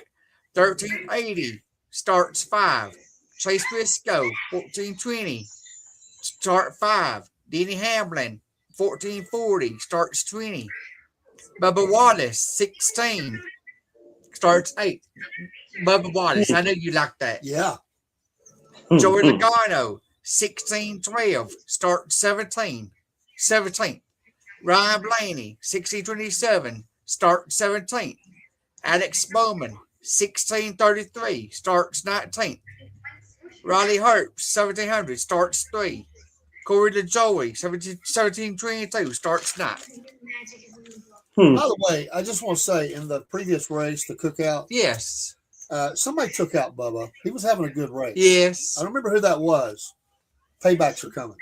1380, starts 5. Chase Briscoe, 1420, start 5. Denny Hamlin, 1440, starts 20. Bubba Wallace, 16, starts 8. Bubba Wallace, I know you like that. Yeah. Joey Logano, 1612, starts 17. 17th. Ryan Blaney, 1627, starts 17th. Alex Bowman, 1633, starts 19th. Riley Herbst, 1700, starts 3. Corey LaJoy, 1722, starts 9. By the way, I just want to say in the previous race, the cookout, Yes. somebody took out Bubba. He was having a good race. Yes. I don't remember who that was. Paybacks are coming.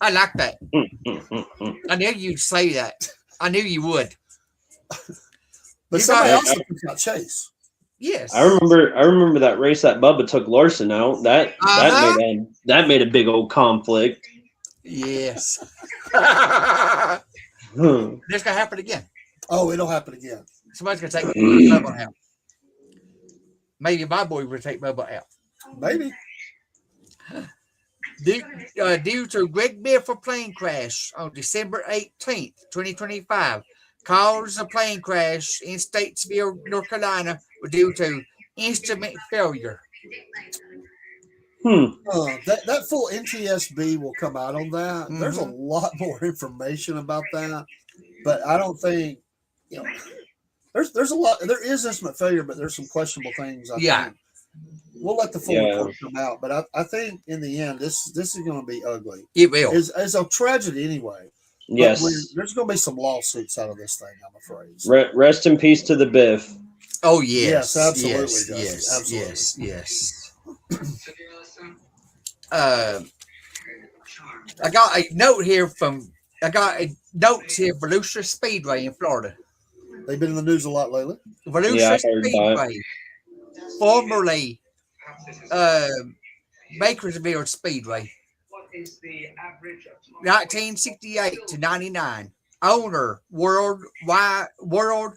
I like that. I knew you'd say that. I knew you would. But You somebody got- also took out Chase. Yes. I remember that race that Bubba took Larson out. That made a big old conflict. Yes. Hmm. This gonna happen again. Oh, it'll happen again. Somebody's gonna take Bubba out. Maybe my boy will take Bubba out. Maybe. Due to Greg Biffle plane crash on December 18th, 2025, cause of plane crash in Statesville, North Carolina, were due to instrument failure. That full NTSB will come out on that. There's a lot more information about that, but I don't think there's a lot. There is instrument failure, but there's some questionable things. I think. We'll let the full report come out, but I think in the end, this is going to be ugly. It will. It's a tragedy anyway. Yes. There's going to be some lawsuits out of this thing, I'm afraid. Rest in peace to the Biff. Oh yes, Yes, absolutely, yes, Dustin, yes, absolutely. yes, yes. I got a note here for Volusia Speedway in Florida. They've been in the news a lot lately. Volusia Yeah, I heard Speedway, formerly Bakersville Speedway, 1968 to 99. Owner World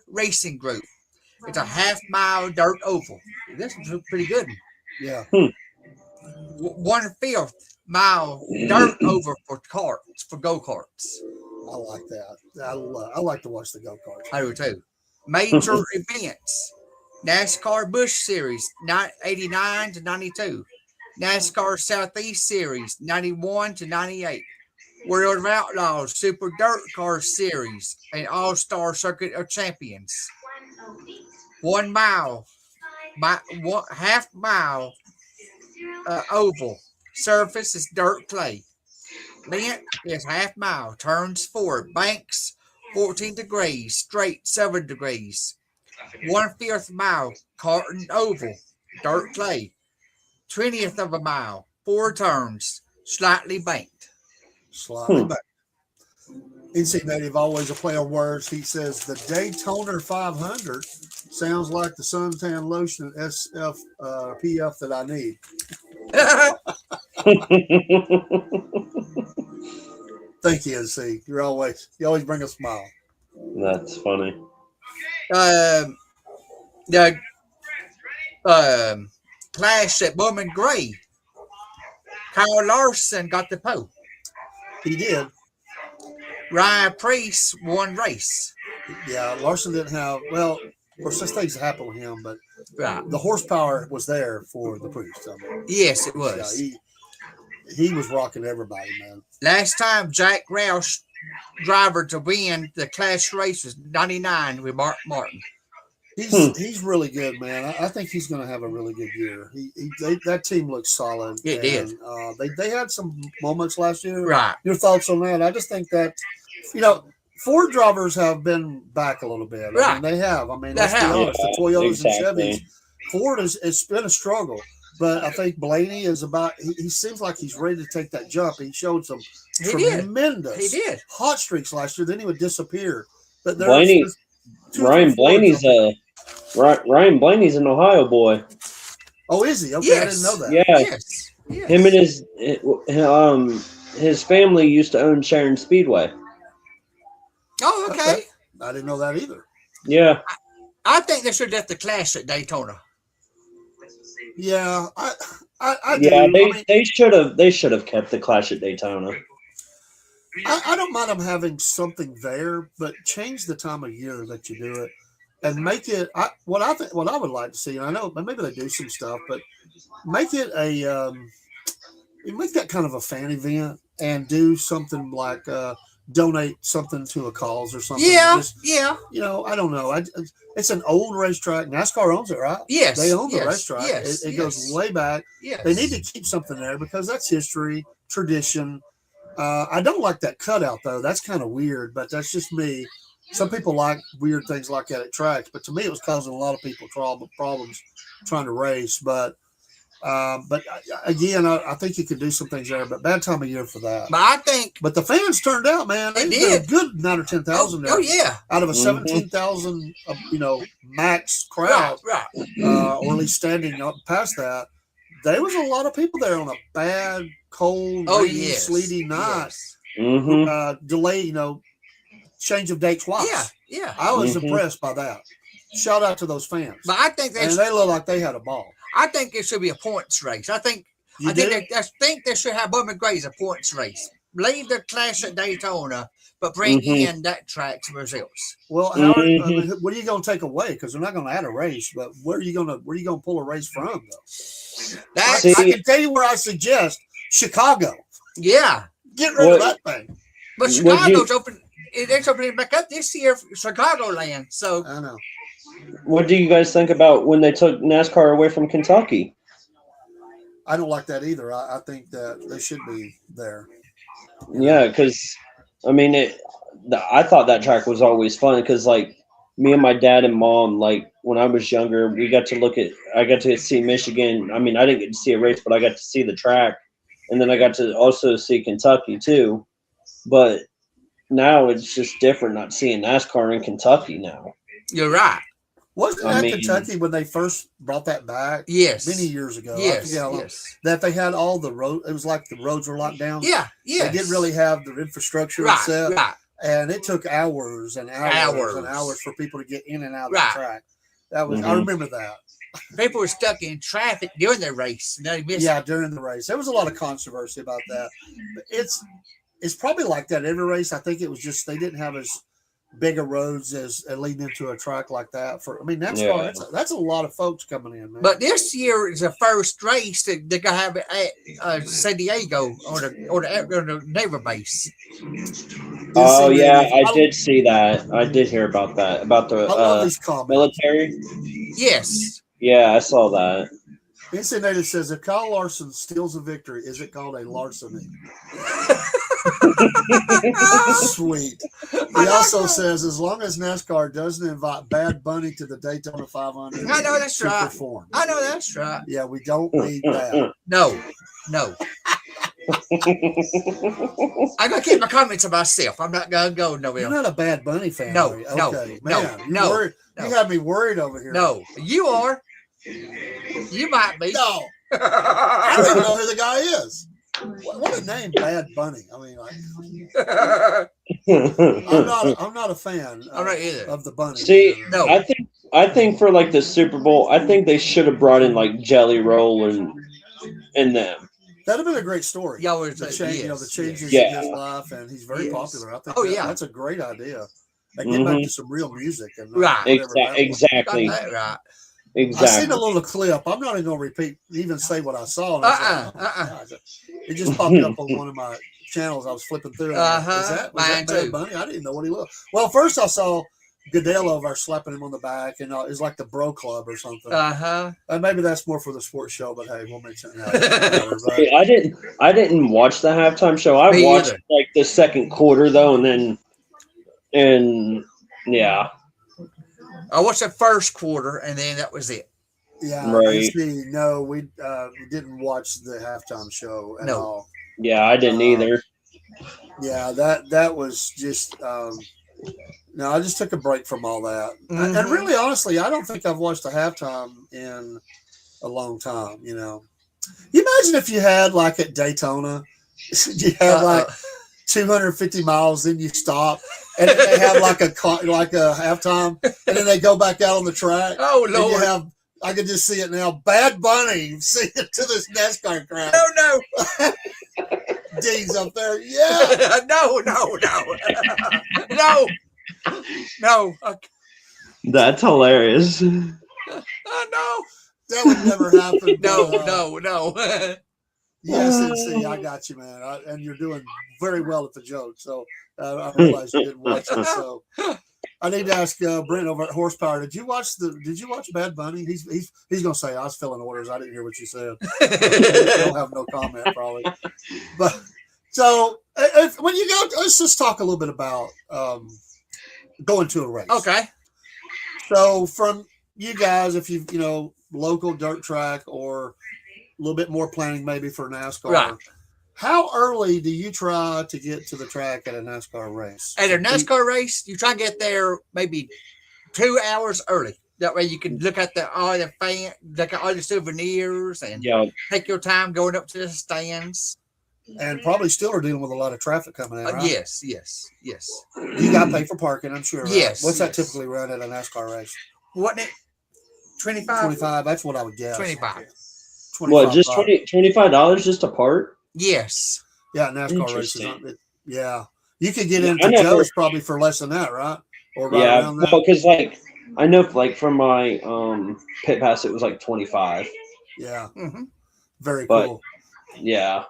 Racing Group. It's a half-mile dirt oval. This is pretty good. Yeah. 1/5 mile dirt oval for go-karts. I like that. I like to watch the go-karts. I do too. Major events. NASCAR Busch Series, 89 to 92. NASCAR Southeast Series, 91 to 98. World of Outlaws Super Dirt Car Series and All-Star Circuit of Champions. 1 mile, half mile oval. Surface is dirt clay. Length is half mile. Turns 4. Banks 14 degrees. Straight 7 degrees. 1/5 mile. Carton oval. Dirt clay. 20th of a mile. 4 turns. Slightly banked. Slightly back. NC Native, always a play on words. He says the Daytona 500 sounds like the suntan lotion at SFP that I need. Thank you, NC. You always bring a smile. That's funny. The clash at Bowman Gray. Kyle Larson got the pole. He did. Ryan Priest won race. Yeah, Larson didn't have, well, of course, such things happen with him, but Right. the horsepower was there for the Priest. I mean, Yes, it was. yeah, he was rocking everybody, man. Last time Jack Roush driver to win the clash race was 99 with Mark Martin. He's really good, man. I think he's going to have a really good year. That team looks solid. It did. They had some moments last year. Right. Your thoughts on that? I just think that, Ford drivers have been back a little bit. Right. I mean, they have. I mean, They let's be have. honest. The Toyotas and Exactly. Chevys, Ford it's been a struggle. But I think Blaney is he seems like he's ready to take that jump. He showed some He did. tremendous He did. hot streaks last year. Then he would disappear. But Blaney- there's two or Ryan three Fords Ryan Blaney's an Ohio boy. Oh, is he? Okay, Yes. I didn't know that. Yeah, Yes. Yes. him and his family used to own Sharon Speedway. Oh, okay. I didn't know that either. Yeah, I think they should have left the clash at Daytona. Yeah, I yeah. do. They should have kept the Clash at Daytona. I don't mind them having something there, but change the time of year that you do it and make it. What I would like to see, and I know maybe they do some stuff, but make it make that kind of a fan event and do something like donate something to a cause or something. Yeah. Just, Yeah. I don't know. It's an old racetrack. NASCAR owns it, right? Yes. They own the yes, racetrack. Yes. It yes, goes way back. Yes. They need to keep something there because that's history, tradition. I don't like that cutout though. That's kind of weird, but that's just me. Some people like weird things like that at tracks, but to me, it was causing a lot of people problems trying to race. But again, I think you could do some things there, but bad time of year for that. But I think. But the fans turned out, man. They did did. a good 9 or 10,000 there. Oh, yeah. Out of a Mhm. 17,000, max crowd, Right. or at least standing up past that, there was a lot of people there on a bad, cold, Oh, rainy, yes. sleety night. Yes. Mm-hmm. Delay, change of date twice. Yeah. Yeah. I was Mhm. impressed by that. Shout out to those fans. But I think And they look like they had a ball. I think it should be a points race. I think they should have Bowman Gray's a points race. Leave the clash at Daytona, but bring Mhm. in that track's results. Well, Howard, Mhm. what are you going to take away? Because they're not going to add a race. But where are you going to pull a race from? Though That's See- I can tell you where I suggest Chicago. yeah. Get rid of What- that thing. But Would Chicago's open. It's opening back up this year, for Chicagoland. So I know. What do you guys think about when they took NASCAR away from Kentucky? I don't like that either. I think that they should be there. Yeah, because I mean, I thought that track was always fun because, like, me and my dad and mom, like, when I was younger, I got to see Michigan. I mean, I didn't get to see a race, but I got to see the track, and then I got to also see Kentucky too. But now it's just different not seeing NASCAR in Kentucky now. you're right. Wasn't I that mean- Kentucky when they first brought that back? Yes. Many years ago. I Yes. forget how long. Yes. That they had all the road. It was like the roads were locked down. Yeah. Yes. They didn't really have the infrastructure Right. set. Right. And it took hours and hours and Hours. hours for people to get in and out of Right. the track. That was I Mhm. remember that. People were stuck in traffic during the race, and they missed. Yeah, during the race. There was a lot of controversy about that. But it's probably like that every race. I think it was just they didn't have as big of roads as leading into a track like that. NASCAR, Yeah. that's a lot of folks coming in, man. But this year is the first race that they're gonna have at San Diego on the naval base. Oh NC yeah, Native, I did see that. I did hear about that. About the I love these comments. military. Yes. Yeah, I saw that. NC Native says if Kyle Larson steals a victory, is it called a larceny? Sweet. He also says as long as NASCAR doesn't invite Bad Bunny to the Daytona 500, I know that's to right. perform. I know that's right. Yeah, we don't need that. No. No. I'm gonna keep my comments to myself. I'm not gonna go You're nowhere. not a Bad Bunny fan, No, are you? no, Okay, no, man, no, worried. no. You have me worried over here. No, you are. You might be. No. I don't even know who the guy is. What a name, Bad Bunny. I mean, like, I'm not a fan I'm not either. of the bunny. See, No. I think for like the Super Bowl, I think they should have brought in like Jelly Roll and them. That'd have been a great story. Y'all was The change, you know, the yes, changes yes. in his life, and he's very Yes. popular. I think Oh, yeah. that's a great idea. Like, get back to some real music and not Right. whatever that was. Exactly. Got that right. I seen Exactly. a little clip. I'm not even gonna repeat, even say what I saw. And I was like, oh, Uh-uh. God. It just popped up on one of my channels. I was flipping through. And I'm like, Uh-huh. was Mine that Bad too. Bunny? I didn't know what he looked. Well, first I saw Goodell over slapping him on the back, and it's like the Bro Club or something. Uh-huh. And maybe that's more for the sports show, but hey, we'll mention that. See, I didn't watch the halftime show. I Me watched either. like the second quarter though, and yeah. I watched the first quarter, and then that was it. Yeah, Right. see, no, we didn't watch the halftime show at No. all. Yeah, I didn't either. Yeah, that was just no, I just took a break from all that. And Mhm. really, honestly, I don't think I've watched a halftime in a long time. You know, you imagine if you had like at Daytona, you had like 250 miles, then you stop, and then they have like a halftime, and then they go back out on the track. Oh, And you Lord. have, I can just see it now. Bad Bunny singing to this NASCAR crowd. No. Dean's up there. Yeah. No. No. No. That's hilarious. No. That would never happen. No. but, No. Yes, NC, I got you, man. And you're doing very well at the joke. So I realized you didn't watch it. So I need to ask Brent over at Horsepower. Did you watch Bad Bunny? He's gonna say I was filling orders. I didn't hear what you said. He'll have no comment probably. But so when you go, let's just talk a little bit about going to a race. Okay. So from you guys, if you local dirt track or a little bit more planning maybe for NASCAR. Right. How early do you try to get to the track at a NASCAR race? At a NASCAR race, you try to get there maybe 2 hours early. That way you can look at all the souvenirs and take your time going up to the stands. And probably still are dealing with a lot of traffic coming in, right? Yes. You got to pay for parking, I'm sure. Right? Yes. What's that typically run at a NASCAR race? Wasn't it 25? 25. That's what I would guess. 25. What, just $25. $25 just a part? Yes. Yeah, NASCAR races. Yeah. You could get Yeah, into I know. Joe's probably for less than that, right? Or right Yeah, around that. because like I know like from my pit pass it was like 25. Yeah. Mm-hmm. Very But- cool. Yeah.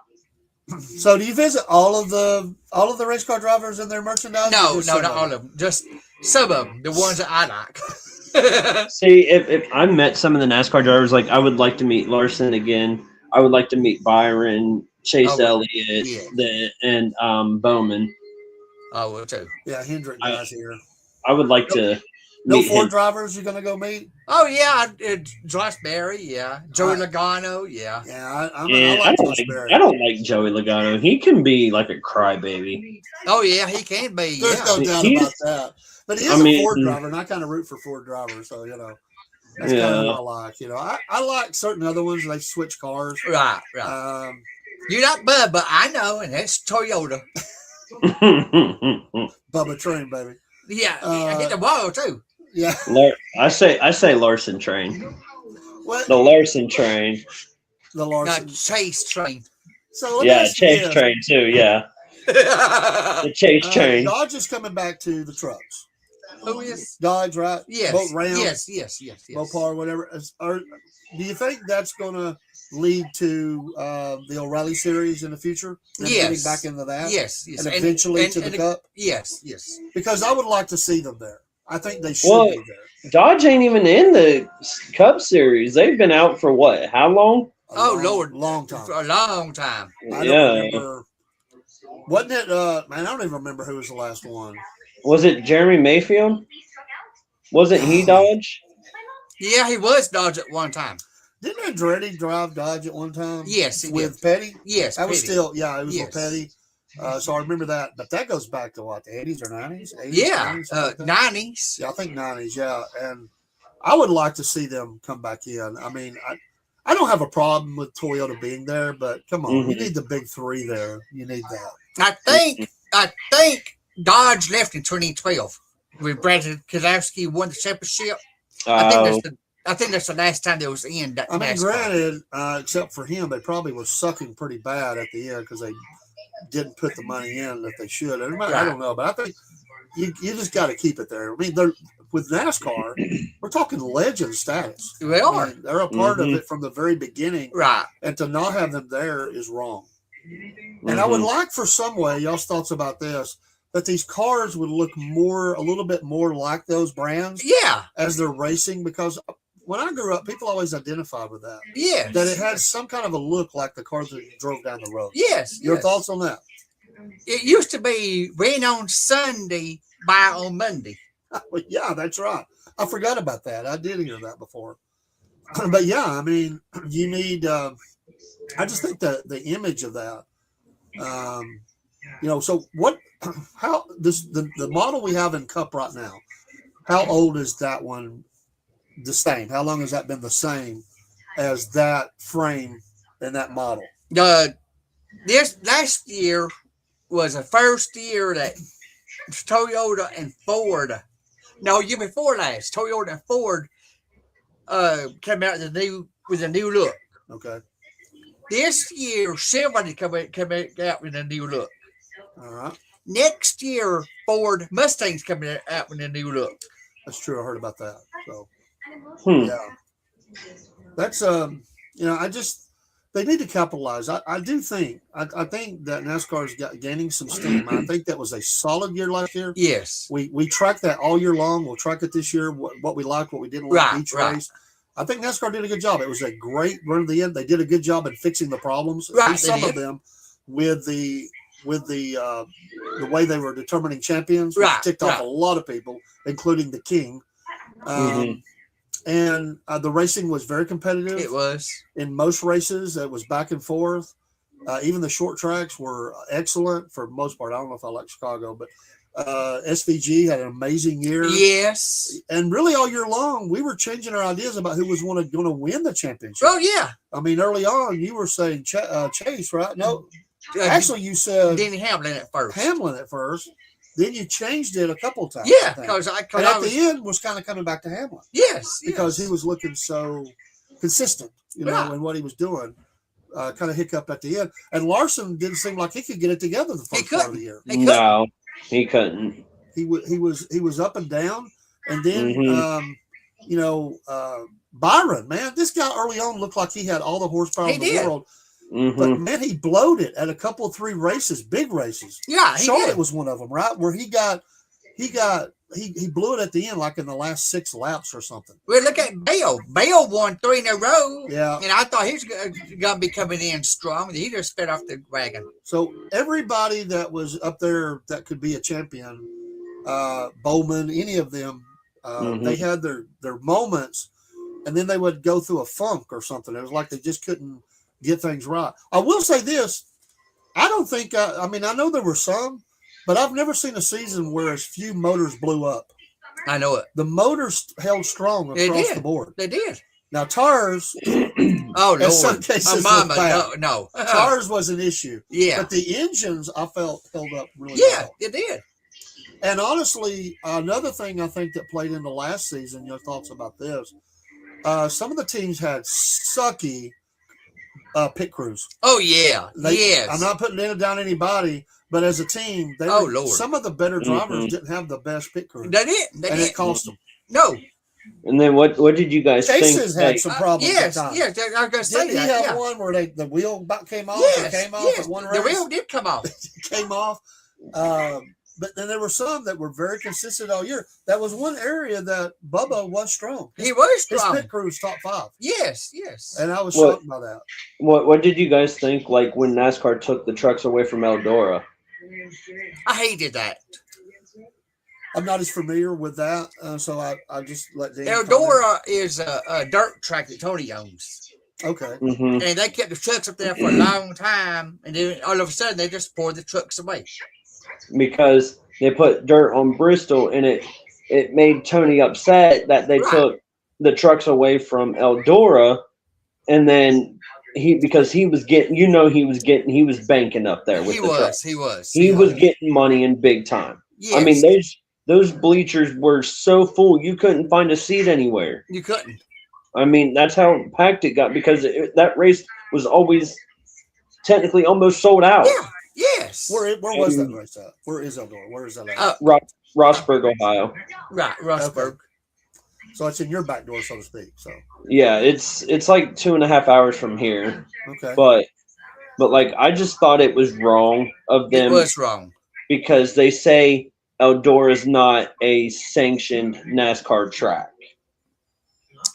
So do you visit all of the race car drivers and their merchandise? No, or just not some all of them. Just some of them, the ones that I like. See, if I met some of the NASCAR drivers, like I would like to meet Larson again. I would like to meet Byron, Chase Elliott, and Bowman. I will too. Yeah, Hendrick guys here. I would like to No meet Ford him. drivers you're gonna go meet? Oh yeah, Josh Berry, yeah. Joey Logano, yeah. Yeah, I And like Josh Berry. I don't like Joey Logano. He can be like a crybaby. Oh yeah, he can be. There's Yeah. no doubt about that. But he is a Ford driver, and I kind of root for Ford drivers, so that's kind of what I like. I like certain other ones. They switch cars. Right. You like Bud, but I know, and that's Toyota. Bubba Train, baby. Yeah, I hit the wall too. Yeah. I say Larson train. What? The Larson train. The Larson. Not Chase train. So let me ask you Chase this. train too. Yeah, the Chase train. Dodge is coming back to the trucks. Who is? Dodge, right? Yes. Boat Ram. Yes. Mopar, whatever. Do you think that's going to lead to the O'Reilly series in the future? Them getting back into that? Yes. And eventually to the Cup? Yes. Because I would like to see them there. I think they should be there. Dodge ain't even in the Cup Series. They've been out for what? How long? Long time. For a long time. I don't remember. Wasn't it? Man, I don't even remember who was the last one. Was it Jeremy Mayfield? Wasn't he Dodge? Yeah, he was Dodge at one time. Didn't they Andretti drive Dodge at one time? Yes, he with did. Petty. Yes, That was Petty. still it was Yes. with Petty. So I remember that, but that goes back to what, the 80s or 90s? 80s, Yeah, 90s, something like that? 90s. Yeah, I think 90s. Yeah, and I would like to see them come back in. I mean, I don't have a problem with Toyota being there, but come on, you need the big three there. You need that. I think Dodge left in 2012 with Brad Keselowski won the championship. I think that's the last time they was in that. I mean, NASCAR. granted, except for him, they probably were sucking pretty bad at the end because they didn't put the money in that they should. And I don't know, but I think you just got to keep it there. I mean, with NASCAR, we're talking legend status. They are. I mean, they're a part of it from the very beginning. Right. And to not have them there is wrong. And I would like for some way, y'all's thoughts about this, that these cars would look a little bit more like those brands as they're racing, because when I grew up, people always identified with that. Yes. That it had some kind of a look like the cars that drove down the road. Yes. Your thoughts on that? It used to be rain on Sunday, buy on Monday. Well, yeah, that's right. I forgot about that. I did hear that before. But yeah, I mean, you need, I just think that the image of that, so the model we have in Cup right now, how old is that one the same? How long has that been the same as that frame and that model? This last year was the first year that Toyota and Ford, no, year before last, Toyota and Ford came out with a new look. Okay. This year, Chevrolet come out with a new look. All right. Next year, Ford Mustang's coming out with a new look. That's true. I heard about that. So, yeah, that's they need to capitalize. I do think I think that NASCAR is gaining some steam. I think that was a solid year last year. Yes, we tracked that all year long. We'll track it this year. What we liked, what we didn't like each race. I think NASCAR did a good job. It was a great run to the end. They did a good job in fixing the problems. Some of them with the way they were determining champions, which ticked off a lot of people, including the King. And the racing was very competitive. It was. In most races, it was back and forth. Even the short tracks were excellent for the most part. I don't know if I like Chicago, but SVG had an amazing year. Yes. And really all year long, we were changing our ideas about who was going to win the championship. Oh, yeah. I mean, early on, you were saying Chase, right? No. Actually, you said Denny Hamlin at first. Then you changed it a couple of times. Yeah, because at the end was kind of coming back to Hamlin. Yes. Because he was looking so consistent, in what he was doing. Kind of hiccup at the end. And Larson didn't seem like he could get it together the first part of the year. No, he couldn't. He was up and down. And then Byron, man, this guy early on looked like he had all the horsepower in the world. But man, he blowed it at a couple of 3 races, big races. Yeah, Charlotte was one of them, right? Where he blew it at the end, like in the last 6 laps or something. Well, look at Bale. Bale won 3 in a row. Yeah, and I thought he was going to be coming in strong. He just sped off the wagon. So everybody that was up there that could be a champion, Bowman, any of them, they had their moments, and then they would go through a funk or something. It was like they just couldn't get things right. I will say this. I don't think, I know there were some, but I've never seen a season where as few motors blew up. I know it. The motors held strong across the board. They did. Now, tires, oh, Lord. in some cases, no. Tires was an issue. Yeah. But the engines, I felt, held up really well. Yeah, it did. And honestly, another thing I think that played into last season, your thoughts about this, some of the teams had sucky pit crews. Oh, yeah. Yes. I'm not putting it down anybody, but as a team, some of the better drivers didn't have the best pit crews. They did. It cost them. No. And then what did you guys think? Chase's had some problems yes, at times. Yes, I was going to say Didn't he have one where the wheel came off? Yes, came off at one race? The wheel did come off. Came off. But then there were some that were very consistent all year. That was one area that Bubba was strong. He was strong. His pit crew was top 5. Yes. And I was shocked by that. What did you guys think, like, when NASCAR took the trucks away from Eldora? I hated that. I'm not as familiar with that, so I just let Dan. Eldora is a dirt track that Tony owns. Okay. Mhm. And they kept the trucks up there for a long time, and then all of a sudden they just poured the trucks away. Because they put dirt on Bristol, and it made Tony upset that they Right. took the trucks away from Eldora, and then because he was getting, he was banking up there with the trucks. He was. He was getting money in big time. Yes. I mean, those bleachers were so full you couldn't find a seat anywhere. You couldn't. I mean, that's how packed it got because that race was always technically almost sold out. Yeah. Yes. Where was that race at? Where is Eldora? Where is that at? Rossburg, Ohio. Right, Rossburg. Okay. So it's in your back door, so to speak. So Yeah, it's like 2.5 hours from here. okay. But like I just thought it was wrong of them. It was wrong. Because they say Eldora is not a sanctioned NASCAR track.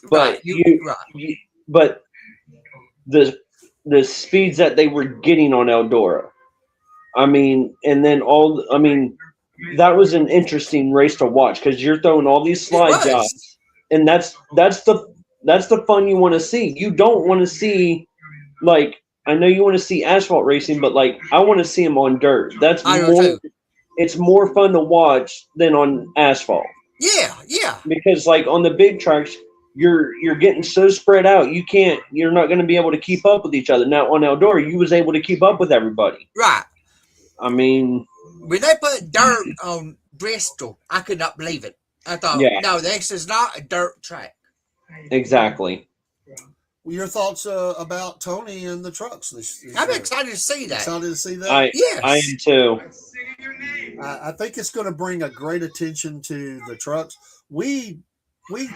But right. but the speeds that they were getting on Eldora. I mean, and then that was an interesting race to watch because you're throwing all these slide jobs, and that's the fun you want to see. You don't want to see, like, I know you want to see asphalt racing, but like I want to see them on dirt. It's more fun to watch than on asphalt. Yeah, yeah. Because like on the big tracks, you're getting so spread out, you're not going to be able to keep up with each other. Now on Eldora, you was able to keep up with everybody. Right. I mean, when they put dirt on Bristol, I could not believe it. I thought, no, this is not a dirt track. Exactly. Well, your thoughts about Tony and the trucks this I'm year? excited to see that. Excited to see that? Yes. I am too. I think it's going to bring a great attention to the trucks. We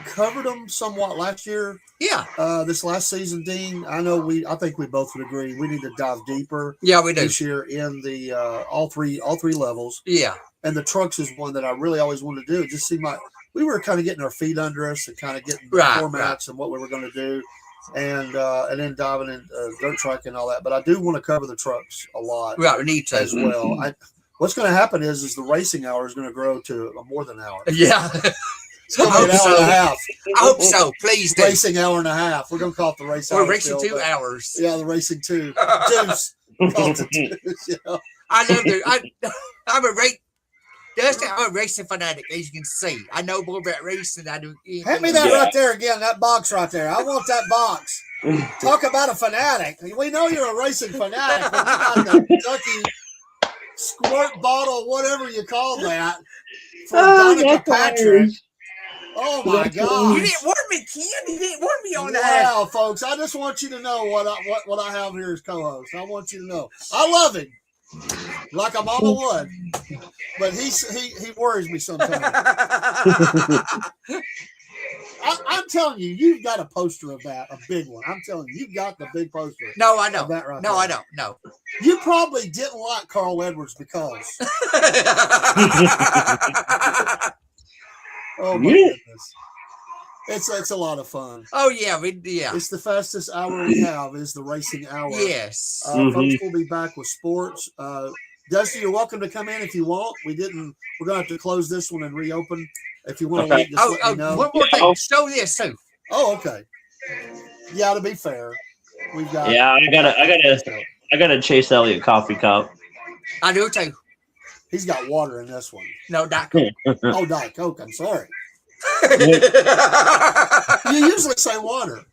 covered them somewhat last year. Yeah. This last season, Dean. I think we both would agree we need to dive deeper. Yeah, we do. This year in the all three levels. Yeah. And the trucks is one that I really always wanted to do. It just seemed like we were kind of getting our feet under us and kind of getting the formats and what we were going to do, and then diving in dirt track and all that. But I do want to cover the trucks a lot. Right, we need to as well. What's going to happen is the racing hour is going to grow to more than an hour. Yeah. It's going to be an hour and a half. I hope so. Please do. Racing hour and a half. We're going to call it the race hour. We're racing 2 hours. Yeah, the racing 2. Deuce. Call it the deuce, yeah. I love it. I'm a racing fanatic, as you can see. I know more about racing than I do. Hand me that right there again, that box right there. I want that box. Talk about a fanatic. We know you're a racing fanatic, but you got the Kentucky squirt bottle, whatever you call that, from Donica Patrick. Oh my God! You didn't warn me, Ken. You didn't warn me on that. Wow, folks! I just want you to know what I have here as co-host. I want you to know I love him, like a mama would, but he worries me sometimes. I'm telling you, you've got a poster of that, a big one. I'm telling you, you've got the big poster. No, I don't. Of that right no, there. I don't. No. You probably didn't like Carl Edwards because. Oh my goodness. It's a lot of fun. Oh yeah, It's the fastest hour we have is the racing hour. Yes. Folks will be back with sports. Dusty, you're welcome to come in if you want. We're gonna have to close this one and reopen. If you want to leave, just let me know. One more thing. Show this too. Oh, okay. Yeah, to be fair, we've got. Yeah, I gotta chase Elliott coffee cup. I do too. He's got water in this one. No, Diet Coke. Oh, Diet Coke. I'm sorry. You usually say water.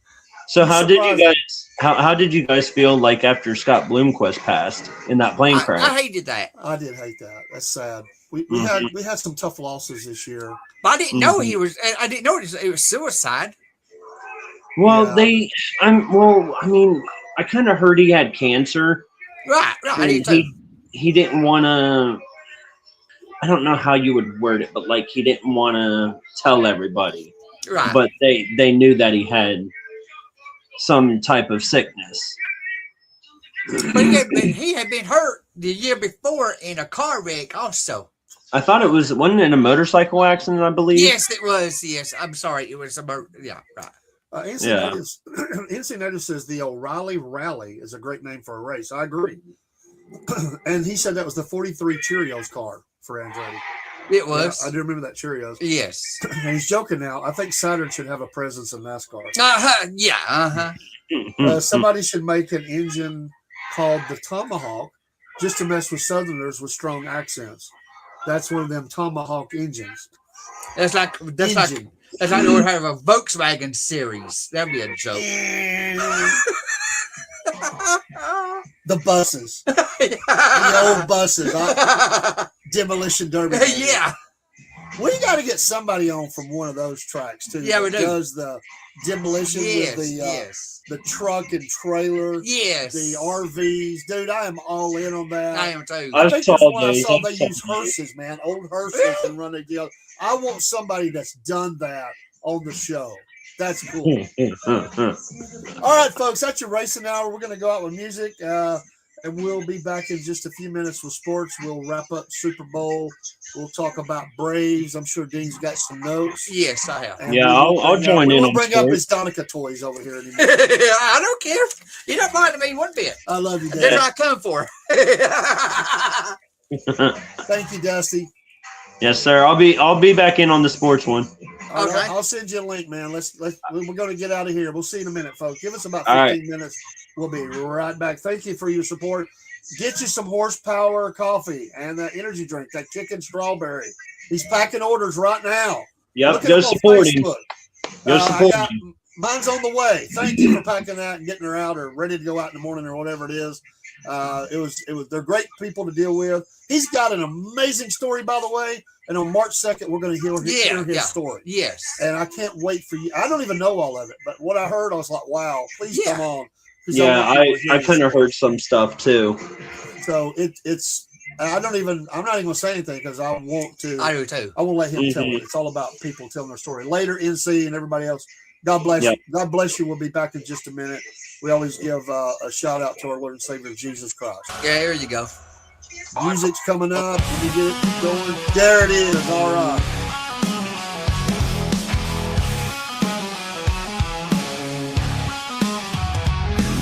So how did you guys feel like after Scott Bloomquist passed in that plane crash? I hated that. I did hate that. That's sad. We had some tough losses this year. But I didn't know he was. I didn't know it was suicide. Well, I kind of heard he had cancer. Right. He didn't want to. I don't know how you would word it, but like he didn't want to tell everybody. Right. But they knew that he had some type of sickness. But he had been hurt the year before in a car wreck also. I thought wasn't it a motorcycle accident, I believe? Yes, it was. Yes. I'm sorry. It was right. NC says the O'Reilly Rally is a great name for a race. I agree. And he said that was the 43 Cheerios car for Andretti. It was. Yeah, I do remember that Cheerios. Yes. And he's joking now. I think Saturn should have a presence in NASCAR. Yeah. Somebody should make an engine called the Tomahawk just to mess with Southerners with strong accents. That's one of them Tomahawk engines. That's like they would have a Volkswagen series. That'd be a joke. The buses, the old buses, demolition derby. Yeah, we got to get somebody on from one of those tracks too. Yeah, we do. Does the demolition with the truck and trailer? Yes, the RVs, dude. I am all in on that. I am too. I think I saw they use hearses, man, old hearses, and run a deal. I want somebody that's done that on the show. That's cool. All right, folks, that's your racing hour. We're going to go out with music, and we'll be back in just a few minutes with sports. We'll wrap up Super Bowl. We'll talk about Braves. I'm sure Dean's got some notes. Yes, I have. And I'll join in. We'll bring up his Donica toys over here anymore. I don't care. You're not bothering me one bit. I love you, Dad. That's what I come for. Thank you, Dusty. Yes, sir. I'll be back in on the sports one. All right, I'll send you a link, man. We're going to get out of here. We'll see you in a minute, folks. Give us about 15 minutes. We'll be right back. Thank you for your support. Get you some horsepower coffee and that energy drink, that kicking strawberry. He's packing orders right now. Yep, go support him. Go support him. Mine's on the way. Thank you for packing that and getting her out or ready to go out in the morning or whatever it is. They're great people to deal with. He's got an amazing story, by the way. And on March 2nd, we're going to hear his story. Yes. And I can't wait for you. I don't even know all of it, but what I heard, I was like, wow, please come on. Yeah, I kind of heard some stuff too. So it's I'm not even going to say anything because I want to. I do too. I won't let him tell it. It's all about people telling their story. Later, NC and everybody else, God bless you. God bless you. We'll be back in just a minute. We always give a shout out to our Lord and Savior, Jesus Christ. Yeah, here you go. Music's coming up. Let me get it going. There it is. All right.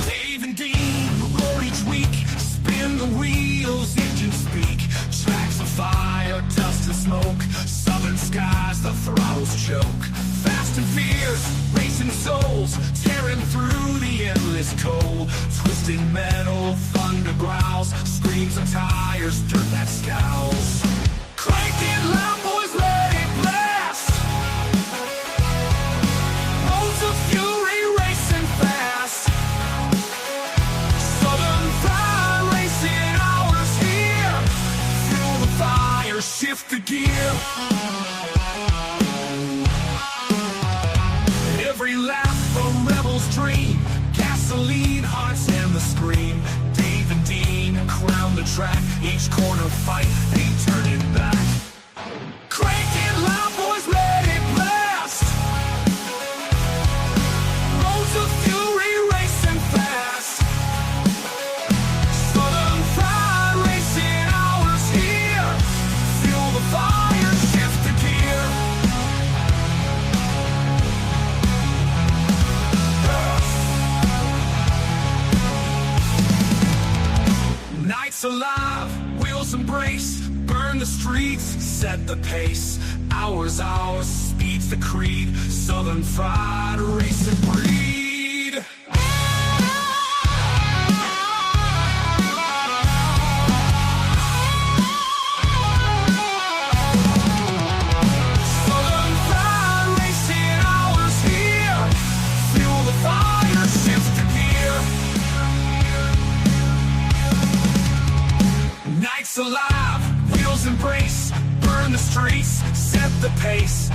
Dave and Dean roll each week, spin the wheels, engines speak, tracks of fire, dust and smoke, southern skies, the throttles choke, fast and fierce, racing souls, tearing through the endless cold, twisting metal, thunder growls, screams of tires, dirt that scowls. Crank it loud, boys, let it blast. Roads of fury racing fast. Southern Pride racing hours here. Fuel the fire, shift the gear. Every lap a rebel's dream. Gasoline, hearts and the scream. Dave and Dean crown the track. Each corner fight, ain't turning back. Crank it loud, boys, let it blast. Roads of fury racing fast. Southern Pride racing hours here. Fuel the fire, shift the gear. Nights alive, wheels embrace, burn the streets, set the pace. Hours, speed's the creed. Southern Pride, racing breed. Southern Pride, racing hours here. Fuel the fire, shift the gear. Nights alive, wheels embrace, burn the streets, set the pace.